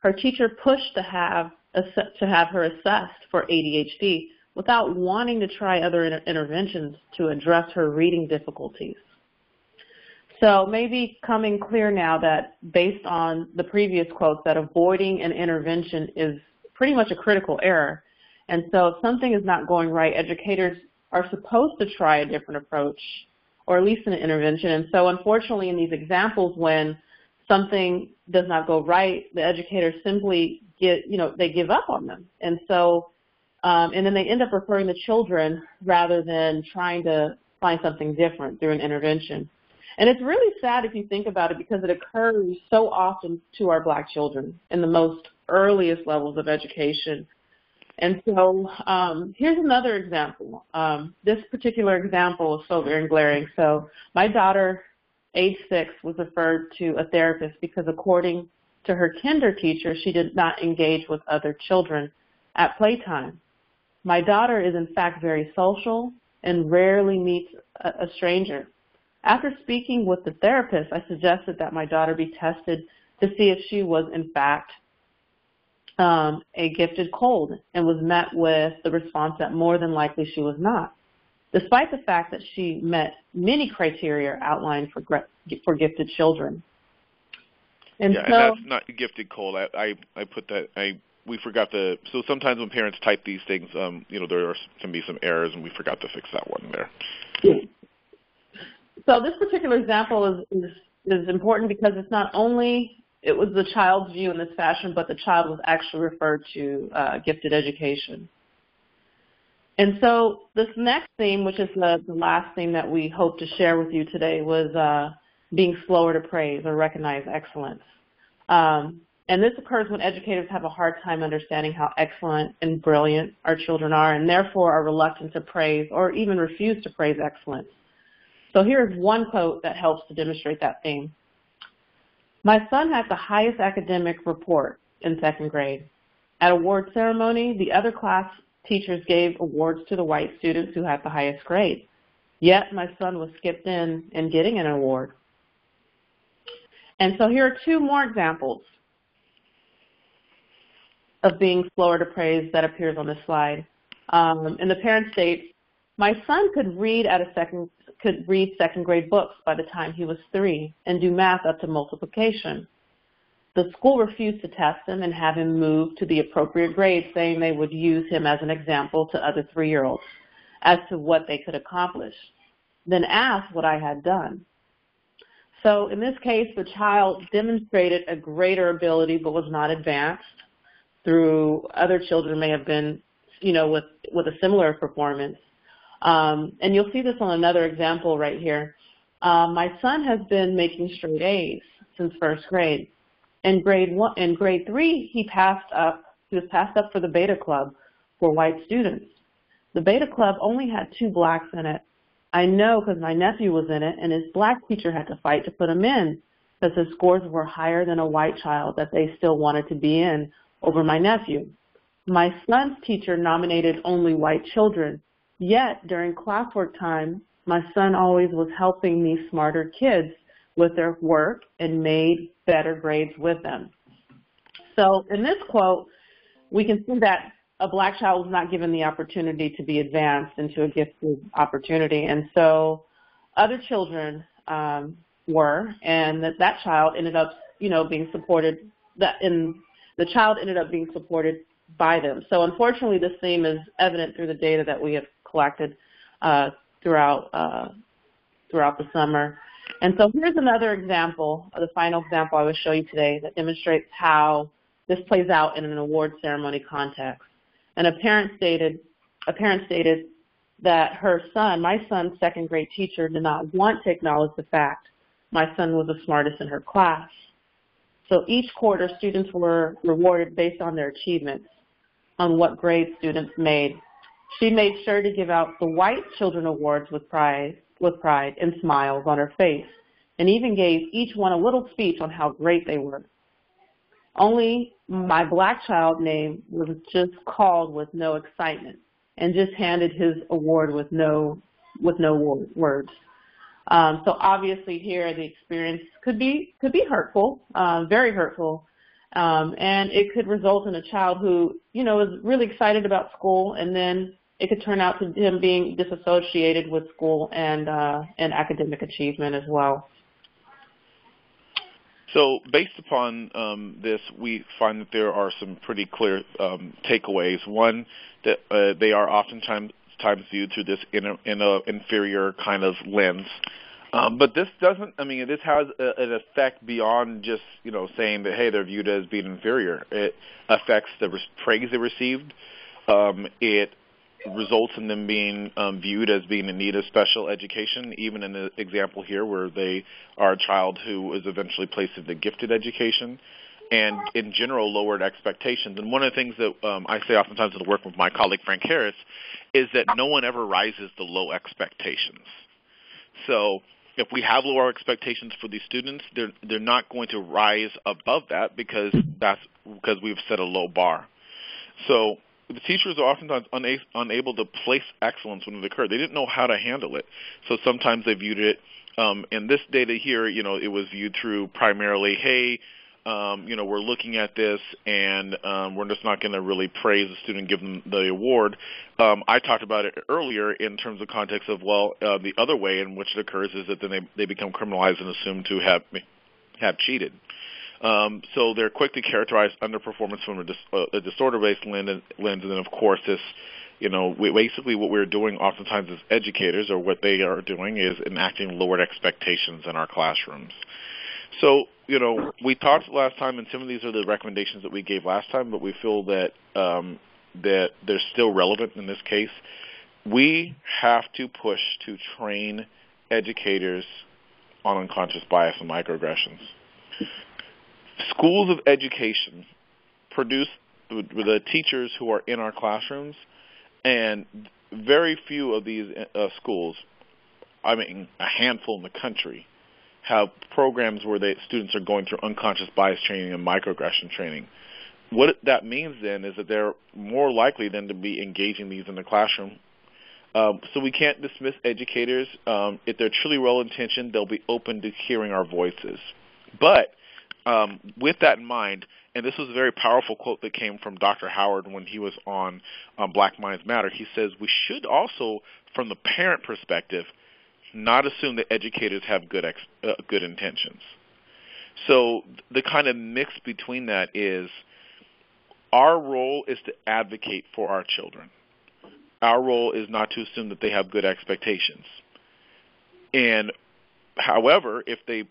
H: Her teacher pushed to have her assessed for ADHD without wanting to try other interventions to address her reading difficulties. So maybe coming clear now that based on the previous quotes that avoiding an intervention is pretty much a critical error. And so if something is not going right, educators are supposed to try a different approach or at least an intervention. And so unfortunately in these examples when something does not go right, the educators simply they give up on them. And so and then they end up referring the children rather than trying to find something different through an intervention. And it's really sad if you think about it because it occurs so often to our Black children in the most earliest levels of education. And so here's another example. This particular example is so very glaring. So my daughter, age 6, was referred to a therapist because according to her kinder teacher, she did not engage with other children at playtime. My daughter is in fact very social and rarely meets a stranger. After speaking with the therapist, I suggested that my daughter be tested to see if she was in fact a gifted cold and was met with the response that more than likely she was not, despite the fact that she met many criteria outlined for gifted children. And
I: yeah,
H: so,
I: and that's not gifted cold. I put that, we forgot so sometimes when parents type these things, there can be some errors and we forgot to fix that one there.
H: So this particular example is important because it's not only it was the child's view in this fashion, but the child was actually referred to gifted education. And so this next theme, which is the last theme that we hope to share with you today, was being slower to praise or recognize excellence. And this occurs when educators have a hard time understanding how excellent and brilliant our children are, and therefore are reluctant to praise or even refuse to praise excellence. So here's one quote that helps to demonstrate that theme. My son had the highest academic report in second grade. At award ceremony, the other class teachers gave awards to the white students who had the highest grade. Yet my son was skipped in getting an award. And so here are two more examples of being slower to praise that appears on this slide. And the parent states, my son could read second grade books by the time he was 3 and do math up to multiplication. The school refused to test him and have him move to the appropriate grade, saying they would use him as an example to other 3-year-olds as to what they could accomplish. Then asked what I had done. So in this case, the child demonstrated a greater ability but was not advanced. Through other children may have been, with a similar performance. And you'll see this on another example right here. My son has been making straight A's since first grade. In grade 3, he was passed up for the Beta Club for white students. The Beta Club only had 2 blacks in it. I know because my nephew was in it, and his black teacher had to fight to put him in because his scores were higher than a white child that they still wanted to be in over my nephew. My son's teacher nominated only white children, yet during classwork time, my son always was helping these smarter kids with their work and made better grades with them. So in this quote, we can see that a black child was not given the opportunity to be advanced into a gifted opportunity, and so other children were, and that child ended up, being supported. The child ended up being supported by them. So unfortunately, this theme is evident through the data that we have collected throughout the summer. And so here's another example, the final example I will show you today that demonstrates how this plays out in an award ceremony context. And a parent stated that my son's second grade teacher did not want to acknowledge the fact my son was the smartest in her class. So each quarter, students were rewarded based on their achievements, on what grade students made. She made sure to give out the white children awards with pride and smiles on her face, and even gave each one a little speech on how great they were. Only my black child name was just called with no excitement and just handed his award with no words. So obviously here the experience could be hurtful, very hurtful, and it could result in a child who, is really excited about school, and then it could turn out to him being disassociated with school and academic achievement as well.
I: So based upon this, we find that there are some pretty clear takeaways. One, that they are oftentimes viewed through this in a inferior kind of lens. But this doesn't, this has an effect beyond just, saying that, hey, they're viewed as being inferior. It affects the praise they received. It results in them being viewed as being in need of special education, even in the example here where they are a child who is eventually placed into gifted education, and in general lowered expectations. And one of the things that I say oftentimes in the work with my colleague Frank Harris is that no one ever rises to low expectations. So if we have lower expectations for these students, they're not going to rise above that because we've set a low bar. So the teachers are oftentimes unable to place excellence when it occurred. They didn't know how to handle it. So sometimes they viewed it, in this data here, it was viewed through primarily, hey, we're looking at this and we're just not going to really praise the student, give them the award. I talked about it earlier in terms of context of, the other way in which it occurs is that then they become criminalized and assumed to have cheated. So they're quick to characterize underperformance from a disorder-based lens, and then, of course, this, basically what we're doing oftentimes as educators, or what they are doing, is enacting lowered expectations in our classrooms. So, we talked last time, and some of these are the recommendations that we gave last time, but we feel that that they're still relevant in this case. We have to push to train educators on unconscious bias and microaggressions. Schools of education produce the teachers who are in our classrooms, and very few of these schools, I mean a handful in the country, have programs where students are going through unconscious bias training and microaggression training. What that means then is that they're more likely than to be engaging these in the classroom. So we can't dismiss educators. If they're truly well-intentioned, they'll be open to hearing our voices. But with that in mind, and this was a very powerful quote that came from Dr. Howard when he was on Black Minds Matter, he says, we should also, from the parent perspective, not assume that educators have good intentions. So the kind of mix between that is our role is to advocate for our children. Our role is not to assume that they have good expectations. And however, if they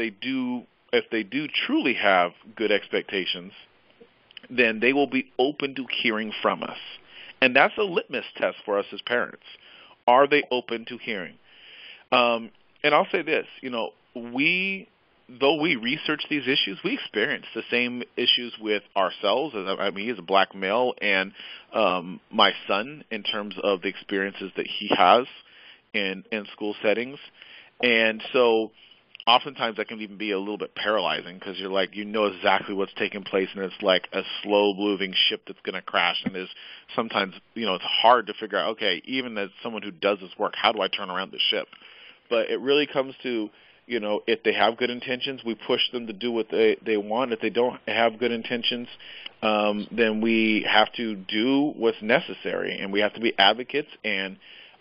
I: do truly have good expectations, then they will be open to hearing from us. And that's a litmus test for us as parents. Are they open to hearing? And I'll say this, though we research these issues, we experience the same issues with ourselves. He's a black male, and my son, in terms of the experiences that he has in school settings. And so oftentimes that can even be a little bit paralyzing because you're like, exactly what's taking place, and it's like a slow-moving ship that's going to crash. And there's sometimes, it's hard to figure out, okay, even as someone who does this work, how do I turn around the ship? But it really comes to, if they have good intentions, we push them to do what they want. If they don't have good intentions, then we have to do what's necessary, and we have to be advocates, and,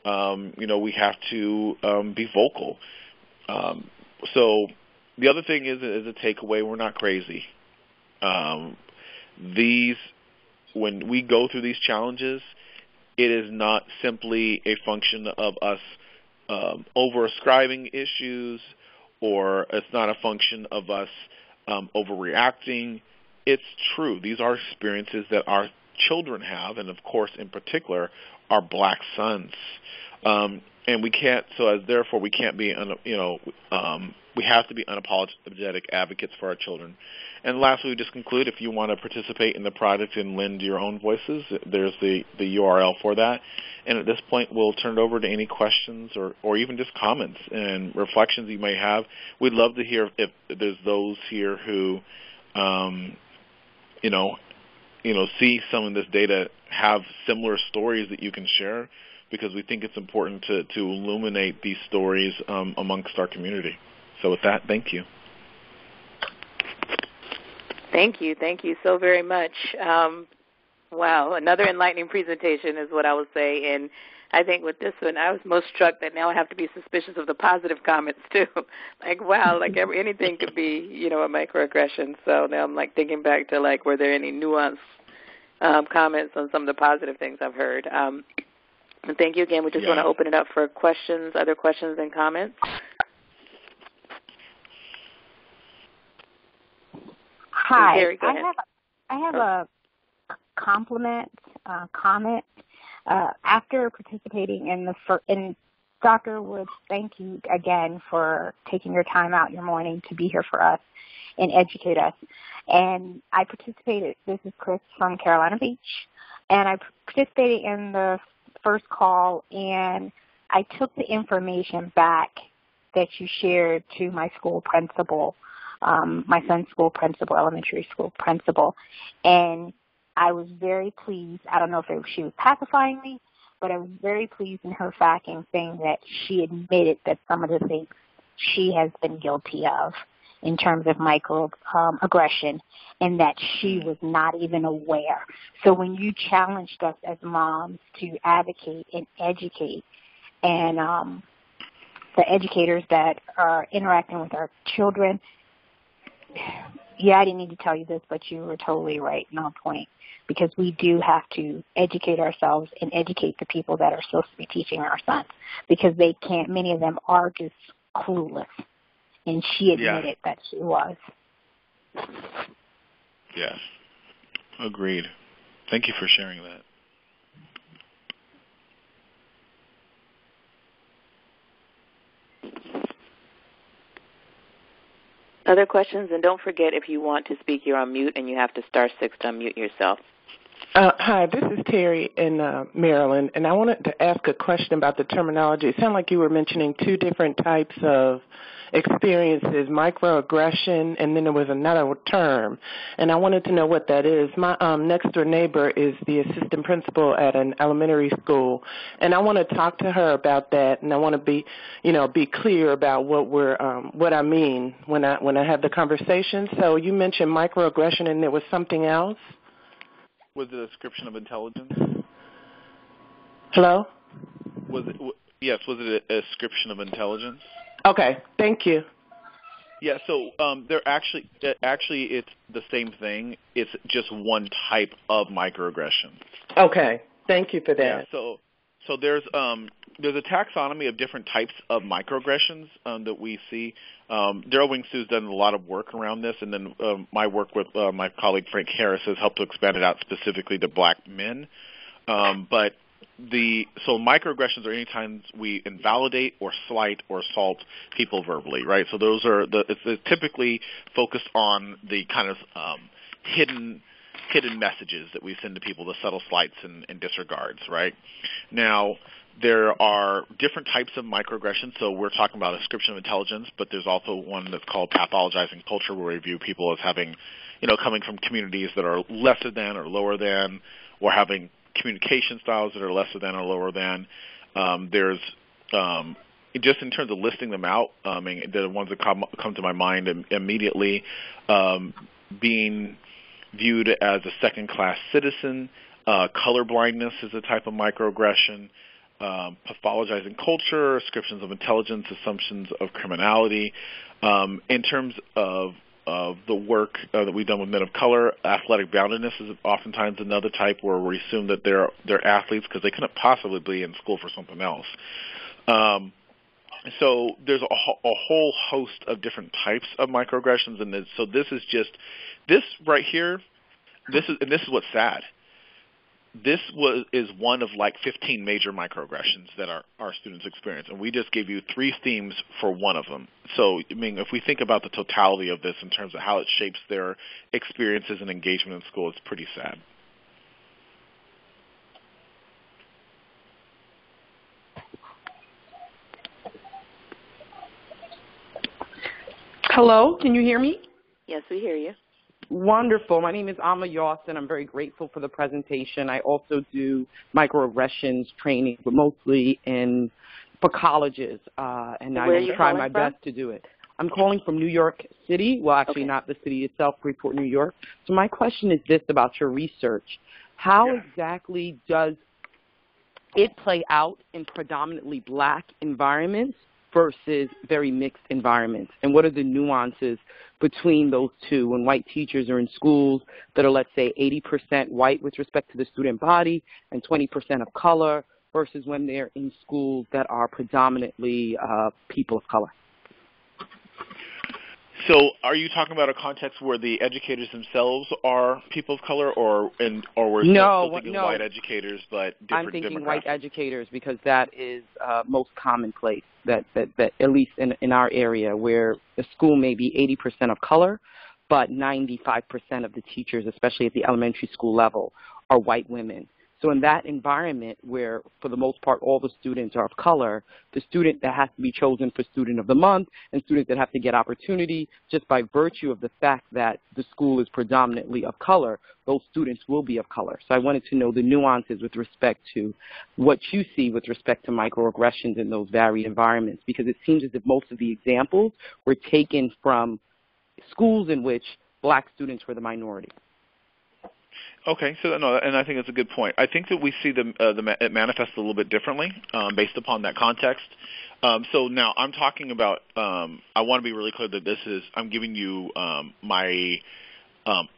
I: we have to be vocal. So the other thing is a takeaway, we're not crazy. When we go through these challenges, it is not simply a function of us over-ascribing issues, or it's not a function of us overreacting. It's true. These are experiences that our children have, and of course, in particular, our black sons. And we can't. So therefore, we can't be. We have to be unapologetic advocates for our children. And lastly, we just conclude, if you want to participate in the project and lend your own voices, there's the URL for that. And at this point, we'll turn it over to any questions or even just comments and reflections you may have. We'd love to hear if there's those here who, see some of this data, have similar stories that you can share, because we think it's important to illuminate these stories amongst our community. So with that, thank you.
A: Thank you so very much. Wow, another enlightening presentation is what I would say. And I think with this one, I was most struck that now I have to be suspicious of the positive comments too. Anything could be, a microaggression. So now I'm thinking back to were there any nuanced comments on some of the positive things I've heard. And thank you again. We just want to open it up for questions, other questions and comments.
B: Hi,
A: Gary, go ahead.
B: I have a comment. After participating in Dr. Woods, thank you again for taking your time out your morning to be here for us and educate us. And I participated. This is Chris from Carolina Beach, and I participated in the first call, and I took the information back that you shared to my school principal. My son's school principal, elementary school principal, and I was very pleased. I don't know if she was pacifying me, but I was very pleased in her facting, saying that she admitted that some of the things she has been guilty of in terms of microaggression, and that she was not even aware. So when you challenged us as moms to advocate and educate, and the educators that are interacting with our children, I didn't need to tell you this, but you were totally right and on point, because we do have to educate ourselves and educate the people that are supposed to be teaching our sons, because they can't, many of them are just clueless, and she admitted that she was.
I: Yes, agreed. Thank you for sharing that.
A: Other questions? And don't forget, if you want to speak, you're on mute, and you have to *6 to unmute yourself.
J: Hi, this is Terry in Maryland, and I wanted to ask a question about the terminology. It sounded like you were mentioning two different types of experiences, microaggression, and then there was another term, and I wanted to know what that is. My next-door neighbor is the assistant principal at an elementary school, and I want to talk to her about that, and I want to be clear about what I mean when I have the conversation. So you mentioned microaggression, and there was something else?
I: Was it a description of intelligence?
J: Hello?
I: Yes, was it a description of intelligence?
J: Okay, thank you.
I: Yeah, so they're actually it's the same thing. It's just one type of microaggression.
J: Okay, thank you for that.
I: Yeah, so there's a taxonomy of different types of microaggressions that we see. Daryl Wingsu's done a lot of work around this, and then my work with my colleague Frank Harris has helped to expand it out specifically to black men. So microaggressions are any times we invalidate or slight or assault people verbally, right? So those are it's typically focused on the kind of hidden messages that we send to people, the subtle slights and disregards, right? Now, there are different types of microaggressions. So we're talking about a description of intelligence, but there's also one that's called pathologizing culture, where we view people as having, coming from communities that are lesser than or lower than, or having communication styles that are lesser than or lower than. There's just in terms of listing them out, the ones that come to my mind immediately, being viewed as a second-class citizen, colorblindness is a type of microaggression, pathologizing culture, descriptions of intelligence, assumptions of criminality. In terms of the work that we've done with men of color, athletic boundedness is oftentimes another type where we assume that they're athletes because they couldn't possibly be in school for something else. So there's a whole host of different types of microaggressions, and so this right here. This is what's sad. This is one of like 15 major microaggressions that our students experience, and we just gave you 3 themes for one of them. So, if we think about the totality of this in terms of how it shapes their experiences and engagement in school, it's pretty sad.
K: Hello, can you hear me?
A: Yes, we hear you.
K: Wonderful. My name is Amma Yawson. I'm very grateful for the presentation. I also do microaggressions training, but mostly for colleges, and I will try my best to do it. I'm calling from New York City. Well, actually not the city itself, Freeport, New York. So my question is this about your research. How exactly does it play out in predominantly black environments versus very mixed environments? And what are the nuances between those two when white teachers are in schools that are, let's say, 80% white with respect to the student body and 20% of color versus when they're in schools that are predominantly people of color?
I: So are you talking about a context where the educators themselves are people of color, or we're still thinking white educators but different
K: I'm thinking
I: demographics?
K: White educators, because that is most commonplace, that at least in our area, where the school may be 80% of color, but 95% of the teachers, especially at the elementary school level, are white women. So in that environment where, for the most part, all the students are of color, the student that has to be chosen for Student of the Month and students that have to get opportunity just by virtue of the fact that the school is predominantly of color, those students will be of color. So I wanted to know the nuances with respect to what you see with respect to microaggressions in those varied environments, because it seems as if most of the examples were taken from schools in which black students were the minority.
I: Okay, so and I think that's a good point. I think that we see it manifest a little bit differently based upon that context. So now I'm talking about. I want to be really clear that I'm giving you my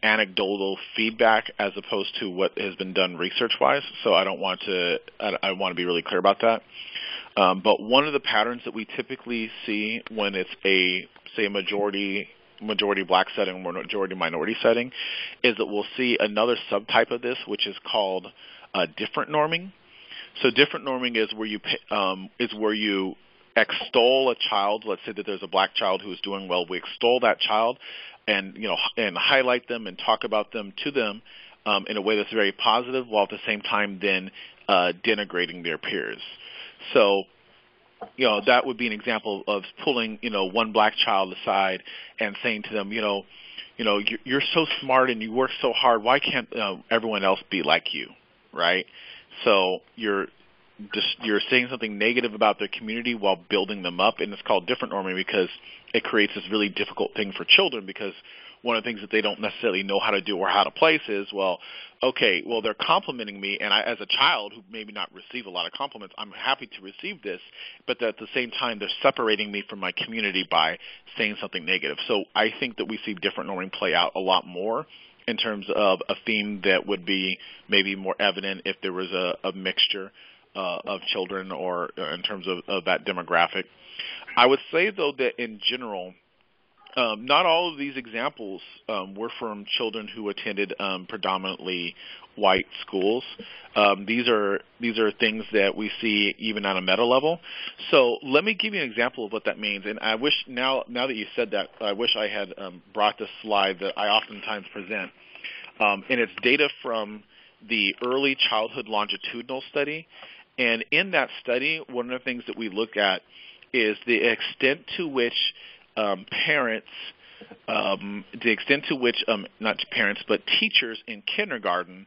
I: anecdotal feedback as opposed to what has been done research-wise. So I don't want to. I want to be really clear about that. But one of the patterns that we typically see when it's a majority majority black setting or majority minority setting, is that we'll see another subtype of this, which is called different norming. So different norming is where you extol a child. Let's say that there's a black child who is doing well. We extol that child, and highlight them and talk about them to them in a way that's very positive, while at the same time then denigrating their peers. So, that would be an example of pulling, one black child aside and saying to them, you're so smart and you work so hard. Why can't everyone else be like you, right? So you're saying something negative about their community while building them up, and it's called different norming because it creates this really difficult thing for children, because one of the things that they don't necessarily know how to do or how to place is, they're complimenting me, and I, as a child who maybe not receive a lot of compliments, I'm happy to receive this, but at the same time they're separating me from my community by saying something negative. So I think that we see different norming play out a lot more in terms of a theme that would be maybe more evident if there was a mixture of children or in terms of that demographic. I would say, though, that in general, not all of these examples were from children who attended predominantly white schools. These are things that we see even on a meta level. So let me give you an example of what that means. And I wish now that you said that, I wish I had brought this slide that I oftentimes present. And it's data from the Early Childhood Longitudinal Study. And in that study, one of the things that we look at is the extent to which not parents, but teachers in kindergarten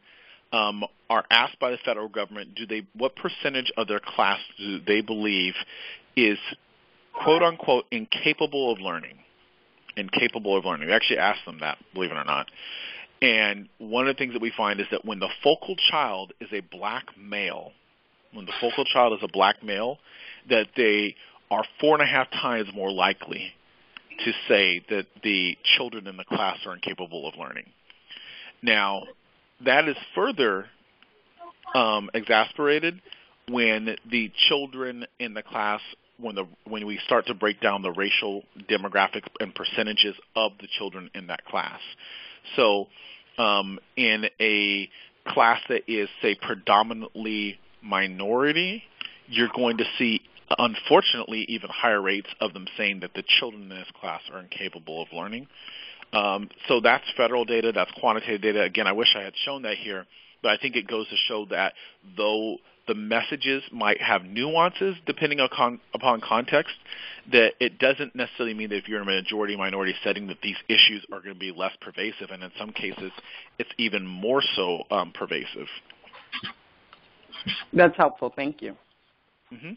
I: are asked by the federal government, what percentage of their class do they believe is, quote unquote, incapable of learning? Incapable of learning. We actually asked them that, believe it or not. And one of the things that we find is that when the focal child is a black male, that they are 4.5 times more likely to say that the children in the class are incapable of learning. Now, that is further exacerbated when the children in the class, when we start to break down the racial demographics and percentages of the children in that class. So in a class that is, say, predominantly minority, you're going to see, unfortunately, even higher rates of them saying that the children in this class are incapable of learning. So that's federal data, that's quantitative data. Again, I wish I had shown that here, but I think it goes to show that though the messages might have nuances depending upon context, that it doesn't necessarily mean that if you're in a majority-minority setting that these issues are going to be less pervasive, and in some cases it's even more so pervasive.
K: That's helpful. Thank you.
I: Mm-hmm.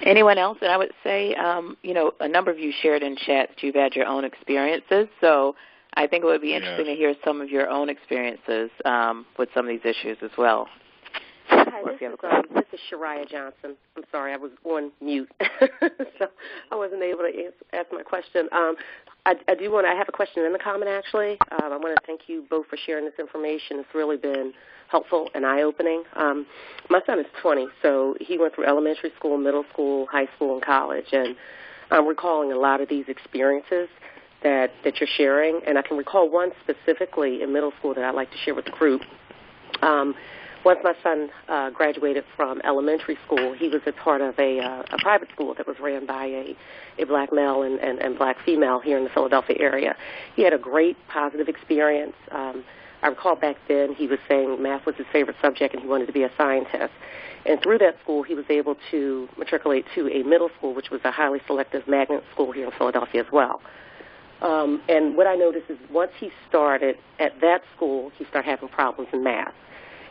A: Anyone else? And I would say, a number of you shared in chat that you've had your own experiences. So I think it would be interesting to hear some of your own experiences with some of these issues as well.
L: Hi, this is Shariah Johnson. I'm sorry, I was on mute, so I wasn't able to ask my question. I have a question in the comment, actually. I want to thank you both for sharing this information. It's really been helpful and eye-opening. My son is 20, so he went through elementary school, middle school, high school, and college, and I'm recalling a lot of these experiences that you're sharing, and I can recall one specifically in middle school that I'd like to share with the group. Once my son graduated from elementary school, he was a part of a private school that was ran by a black male and black female here in the Philadelphia area. He had a great positive experience. I recall back then he was saying math was his favorite subject and he wanted to be a scientist. And through that school, he was able to matriculate to a middle school, which was a highly selective magnet school here in Philadelphia as well. And what I noticed is once he started at that school, he started having problems in math.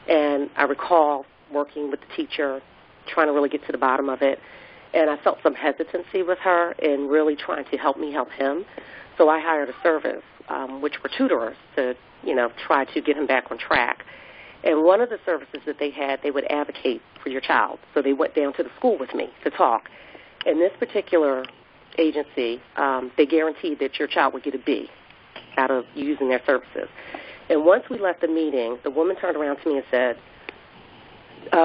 L: And I recall working with the teacher, trying to really get to the bottom of it. And I felt some hesitancy with her in really trying to help me help him. So I hired a service, which were tutors, to try to get him back on track. And one of the services that they had, they would advocate for your child. So they went down to the school with me to talk. In this particular agency, they guaranteed that your child would get a B out of using their services. And once we left the meeting, the woman turned around to me and said,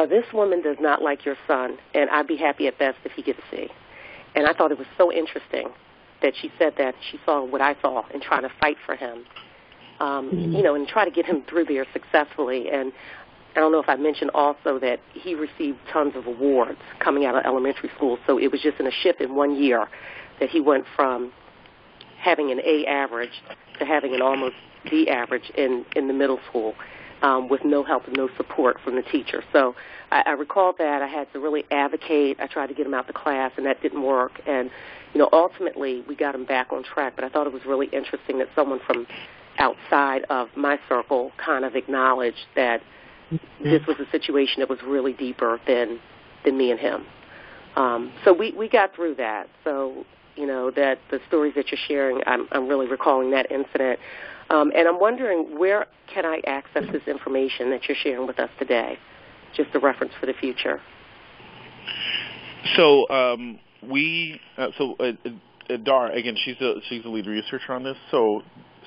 L: this woman does not like your son, and I'd be happy at best if he gets a C. And I thought it was so interesting that she said that she saw what I saw in trying to fight for him, and try to get him through there successfully. And I don't know if I mentioned also that he received tons of awards coming out of elementary school. So it was just in a shift in 1 year that he went from having an A average to having an almost D average in the middle school with no help and no support from the teacher. So I recall that I had to really advocate. I tried to get him out the class, and that didn't work. And, ultimately we got him back on track. But I thought it was really interesting that someone from outside of my circle kind of acknowledged that this was a situation that was really deeper than me and him. So we got through that. So, that the stories that you're sharing, I'm really recalling that incident. And I'm wondering, where can I access this information that you're sharing with us today? Just a reference for the future.
I: So Idara, again, she's the lead researcher on this. So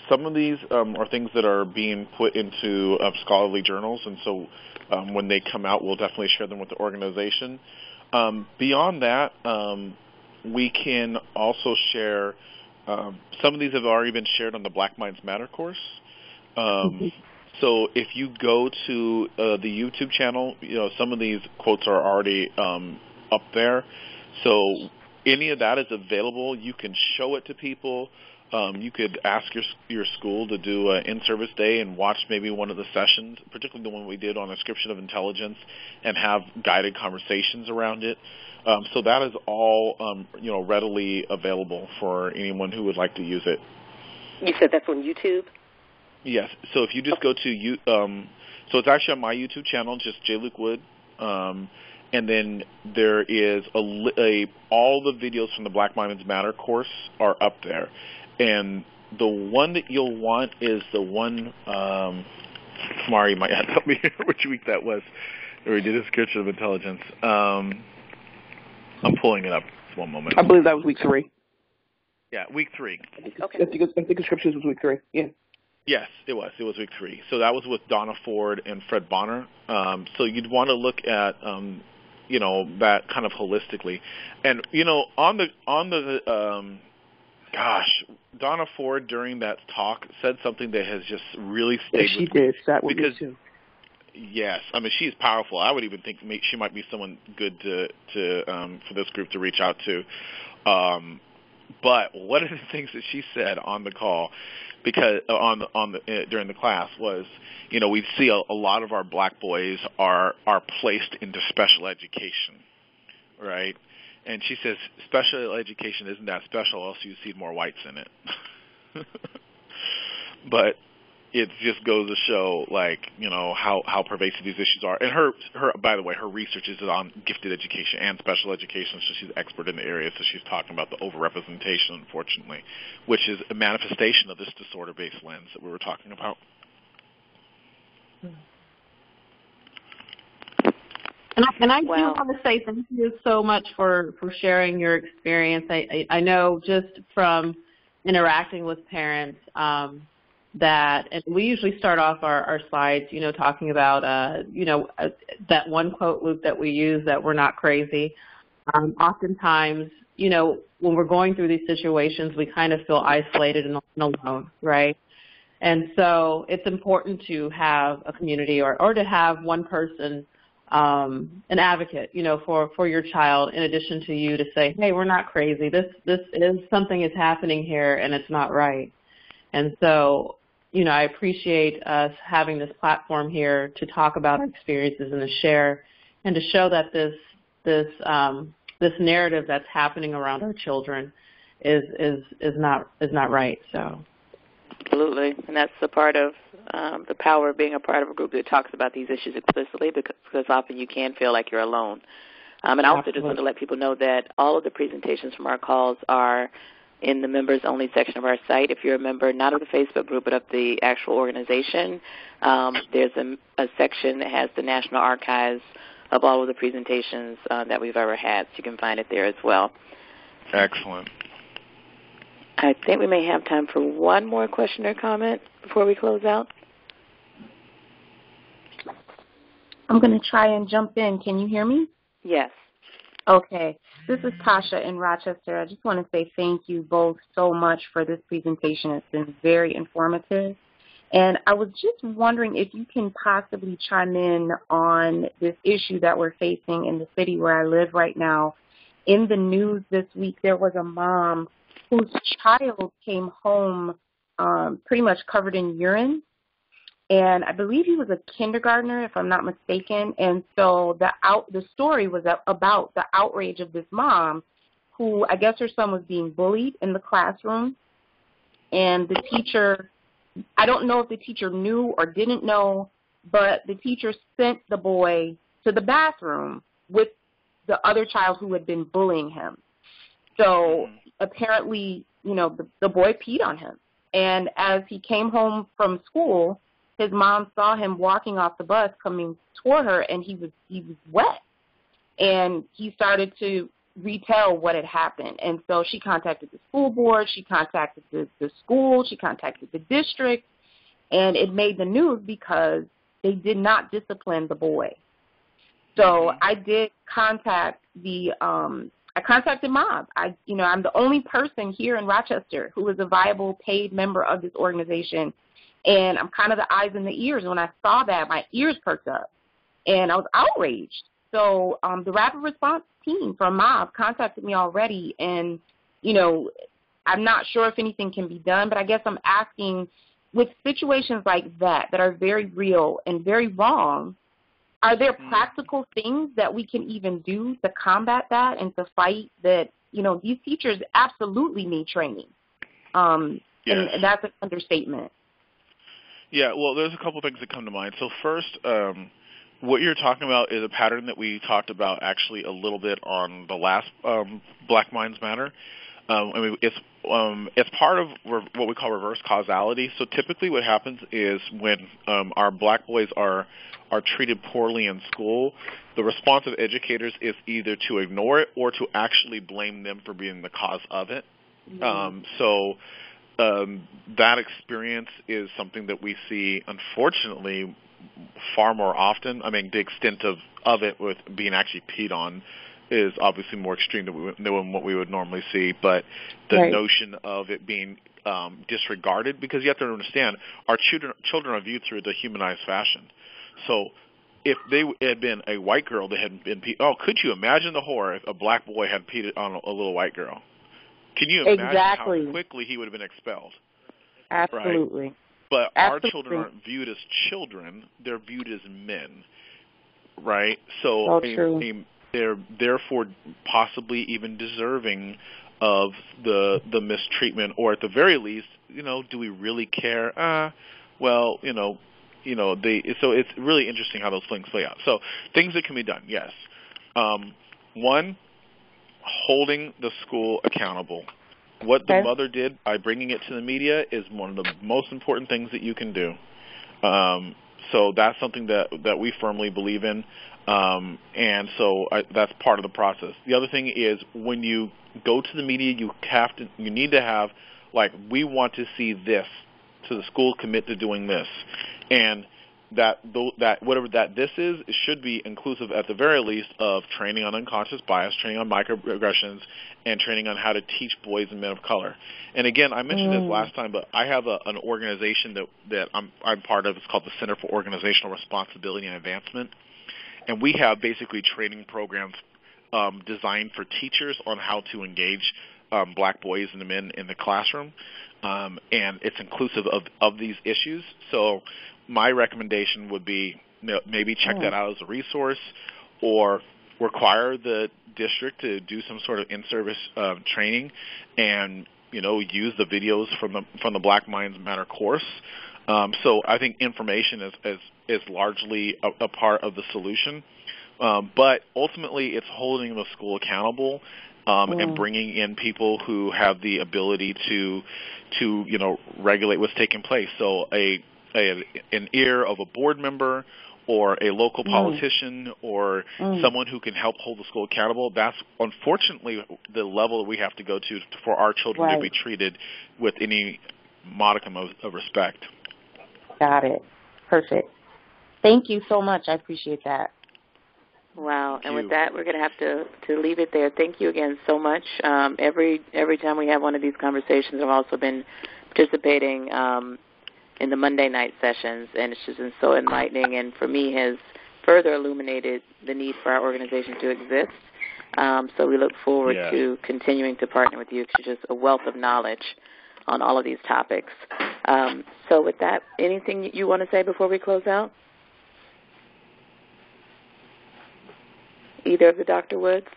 I: some of these are things that are being put into scholarly journals, and so when they come out, we'll definitely share them with the organization. Beyond that, we can also share, some of these have already been shared on the Black Minds Matter course. So if you go to the YouTube channel, some of these quotes are already up there. So any of that is available. You can show it to people. You could ask your school to do an in-service day and watch maybe one of the sessions, particularly the one we did on description of intelligence, and have guided conversations around it. So that is all, readily available for anyone who would like to use it.
L: You said that's on YouTube?
I: Yes. So if you just go to so it's actually on my YouTube channel, just J. Luke Wood, and then there is all the videos from the Black Minds Matter course are up there, and the one that you'll want is the one. Mari might have to help me which week that was, where we did a description of intelligence. I'm pulling it up. Just one moment.
G: I believe that was week 3.
I: Yeah, week 3.
L: Okay.
G: I think descriptions was week 3. Yeah.
I: Yes, it was. It was week 3. So that was with Donna Ford and Fred Bonner. So you'd want to look at, that kind of holistically. And, on the Donna Ford during that talk said something that has just really stayed with me.
G: She did. That with me too.
I: Yes, I mean, she's powerful. I would even think she might be someone good to for this group to reach out to. But one of the things that she said on the call, because during the class, was, we see a lot of our black boys are placed into special education, right? And she says special education isn't that special, else you see more whites in it. But it just goes to show, how pervasive these issues are. And her, by the way, her research is on gifted education and special education, so she's an expert in the area. So she's talking about the overrepresentation, unfortunately, which is a manifestation of this disorder-based lens that we were talking about.
H: And I do want to say thank you so much for sharing your experience. I know just from interacting with parents, and we usually start off our slides, talking about, that one quote, Luke, that we use, that we're not crazy. Oftentimes, when we're going through these situations, we kind of feel isolated and alone, right? And so it's important to have a community or to have one person, an advocate, for your child, in addition to you, to say, hey, we're not crazy. This is something is happening here and it's not right. And so, I appreciate us having this platform here to talk about our experiences and to share and to show that this narrative that's happening around our children is not right. So,
A: absolutely, and that's the part of the power of being a part of a group that talks about these issues explicitly, because often you can feel like you're alone. And I also just want to let people know that all of the presentations from our calls are in the members-only section of our site. If you're a member, not of the Facebook group, but of the actual organization, there's a section that has the National Archives of all of the presentations that we've ever had. So you can find it there as well.
I: Excellent.
A: I think we may have time for one more question or comment before we close out.
D: I'm going to try and jump in. Can you hear me?
A: Yes.
D: Okay. This is Tasha in Rochester. I just want to say thank you both so much for this presentation. It's been very informative. And I was just wondering if you can possibly chime in on this issue that we're facing in the city where I live right now. In the news this week, there was a mom whose child came home pretty much covered in urine. And I believe he was a kindergartner, if I'm not mistaken. And so the story was about the outrage of this mom who, I guess her son was being bullied in the classroom. And the teacher, I don't know if the teacher knew or didn't know, but the teacher sent the boy to the bathroom with the other child who had been bullying him. So apparently, the boy peed on him. And as he came home from school, his mom saw him walking off the bus coming toward her, and he was wet. And he started to retell what had happened. And so she contacted the school board, she contacted the school, she contacted the district, and it made the news because they did not discipline the boy. So I did contact I contacted MOB. I'm the only person here in Rochester who is a viable paid member of this organization. And I'm kind of the eyes and the ears. When I saw that, my ears perked up, and I was outraged. So the rapid response team from MOB contacted me already, and, I'm not sure if anything can be done, but I guess I'm asking, with situations like that are very real and very wrong, are there practical things that we can even do to combat that and to fight that, these teachers absolutely need training? Yes. And that's an understatement.
I: Yeah, well, there's a couple things that come to mind. So first, what you're talking about is a pattern that we talked about actually a little bit on the last Black Minds Matter. It's part of what we call reverse causality. So typically what happens is when our black boys are treated poorly in school, the response of educators is either to ignore it or to actually blame them for being the cause of it. That experience is something that we see, unfortunately, far more often. I mean, the extent of it with being actually peed on is obviously more extreme than what we would normally see, but the notion of it being disregarded, because you have to understand, our children are viewed through the humanized fashion. So if they had been a white girl that had been peed, could you imagine the horror if a black boy had peed on a little white girl? Can you imagine how quickly he would have been expelled?
D: Absolutely.
I: Right? But our children aren't viewed as children. They're viewed as men, right? So they're therefore possibly even deserving of the mistreatment, or at the very least, do we really care? So it's really interesting how those things play out. So things that can be done, yes. One, holding the school accountable. What the mother did by bringing it to the media is one of the most important things that you can do. So that's something that we firmly believe in, and so that's part of the process. The other thing is, when you go to the media, you need to have, we want to see this, so the school commit to doing this, and that whatever that this is, it should be inclusive at the very least of training on unconscious bias, training on microaggressions, and training on how to teach boys and men of color. And again, I mentioned this last time, but I have an organization that I'm part of. It's called the Center for Organizational Responsibility and Advancement, and we have basically training programs designed for teachers on how to engage black boys and men in the classroom, and it's inclusive of these issues. So my recommendation would be maybe check that out as a resource, or require the district to do some sort of in-service training, and use the videos from the Black Minds Matter course. So I think information is largely a part of the solution, but ultimately it's holding the school accountable and bringing in people who have the ability to regulate what's taking place. So an ear of a board member or a local politician or someone who can help hold the school accountable, that's unfortunately the level that we have to go to for our children to be treated with any modicum of respect.
D: Got it. Perfect. Thank you so much. I appreciate that.
A: Wow. And with that, we're going to have to leave it there. Thank you again so much. Every time we have one of these conversations, I've also been participating in the Monday night sessions, and it's just been so enlightening and for me has further illuminated the need for our organization to exist. So we look forward to continuing to partner with you because you're just a wealth of knowledge on all of these topics. So with that, anything you want to say before we close out? Either of the Dr. Woods?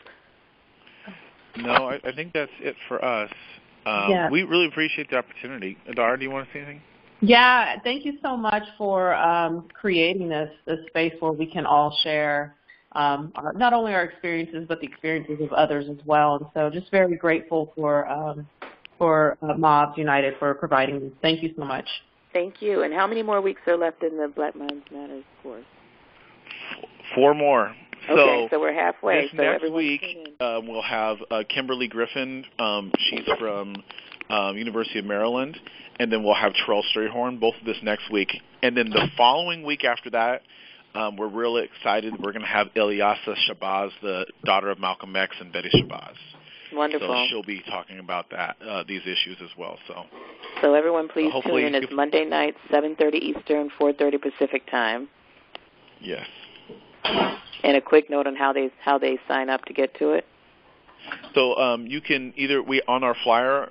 I: No, I think that's it for us. We really appreciate the opportunity. Idara, do you want to say anything?
H: Yeah, thank you so much for creating this space where we can all share not only our experiences but the experiences of others as well. And so just very grateful for Mobs United for providing this. Thank you so much.
A: Thank you. And how many more weeks are left in the Black Minds Matters course?
I: 4 more.
A: Okay, so we're halfway.
I: This next week we'll have Kimberly Griffin. She's from University of Maryland. And then we'll have Terrell Strayhorn, both of this next week. And then the following week after that, we're really excited. We're going to have Ilyasa Shabazz, the daughter of Malcolm X and Betty Shabazz.
A: Wonderful.
I: So she'll be talking about these issues as well.
A: So everyone please tune in. It's Monday night, 7:30 Eastern, 4:30 Pacific time.
I: Yes.
A: And a quick note on how they sign up to get to it.
I: So you can on our flyer,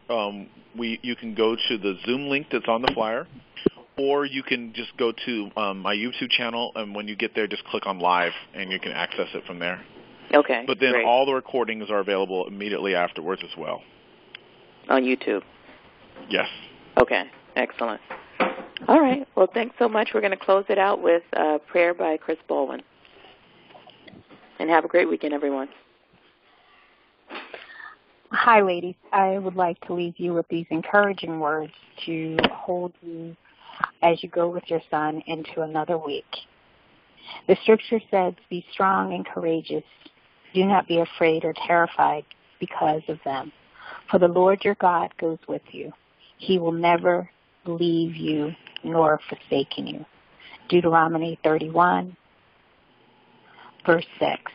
I: you can go to the Zoom link that's on the flyer, or you can just go to my YouTube channel, and when you get there, just click on live, and you can access it from there.
A: Okay.
I: But then all the recordings are available immediately afterwards as well.
A: On YouTube?
I: Yes.
A: Okay. Excellent. All right. Well, thanks so much. We're going to close it out with prayer by Chris Baldwin. And have a great weekend, everyone.
B: Hi, ladies. I would like to leave you with these encouraging words to hold you as you go with your son into another week. The scripture says, "Be strong and courageous. Do not be afraid or terrified because of them. For the Lord your God goes with you. He will never leave you nor forsaken you." Deuteronomy 31, verse 6.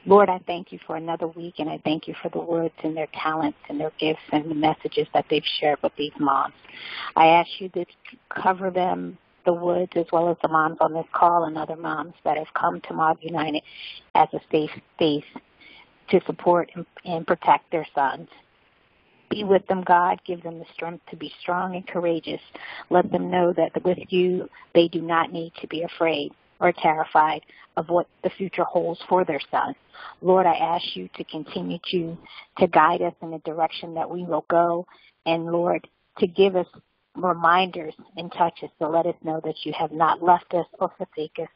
B: Lord, I thank you for another week, and I thank you for the Woods and their talents and their gifts and the messages that they've shared with these moms. I ask you to cover them, the Woods, as well as the moms on this call and other moms that have come to Mob United as a safe space to support and protect their sons. Be with them, God. Give them the strength to be strong and courageous. Let them know that with you, they do not need to be afraid or terrified of what the future holds for their son. Lord, I ask you to continue to guide us in the direction that we will go, and Lord, to give us reminders and touches to let us know that you have not left us or forsake us.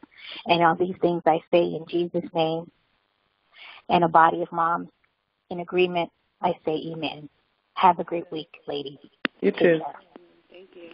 B: And all these things I say in Jesus' name, and a body of moms in agreement, I say amen. Have a great week, ladies.
J: You too.
A: Thank you.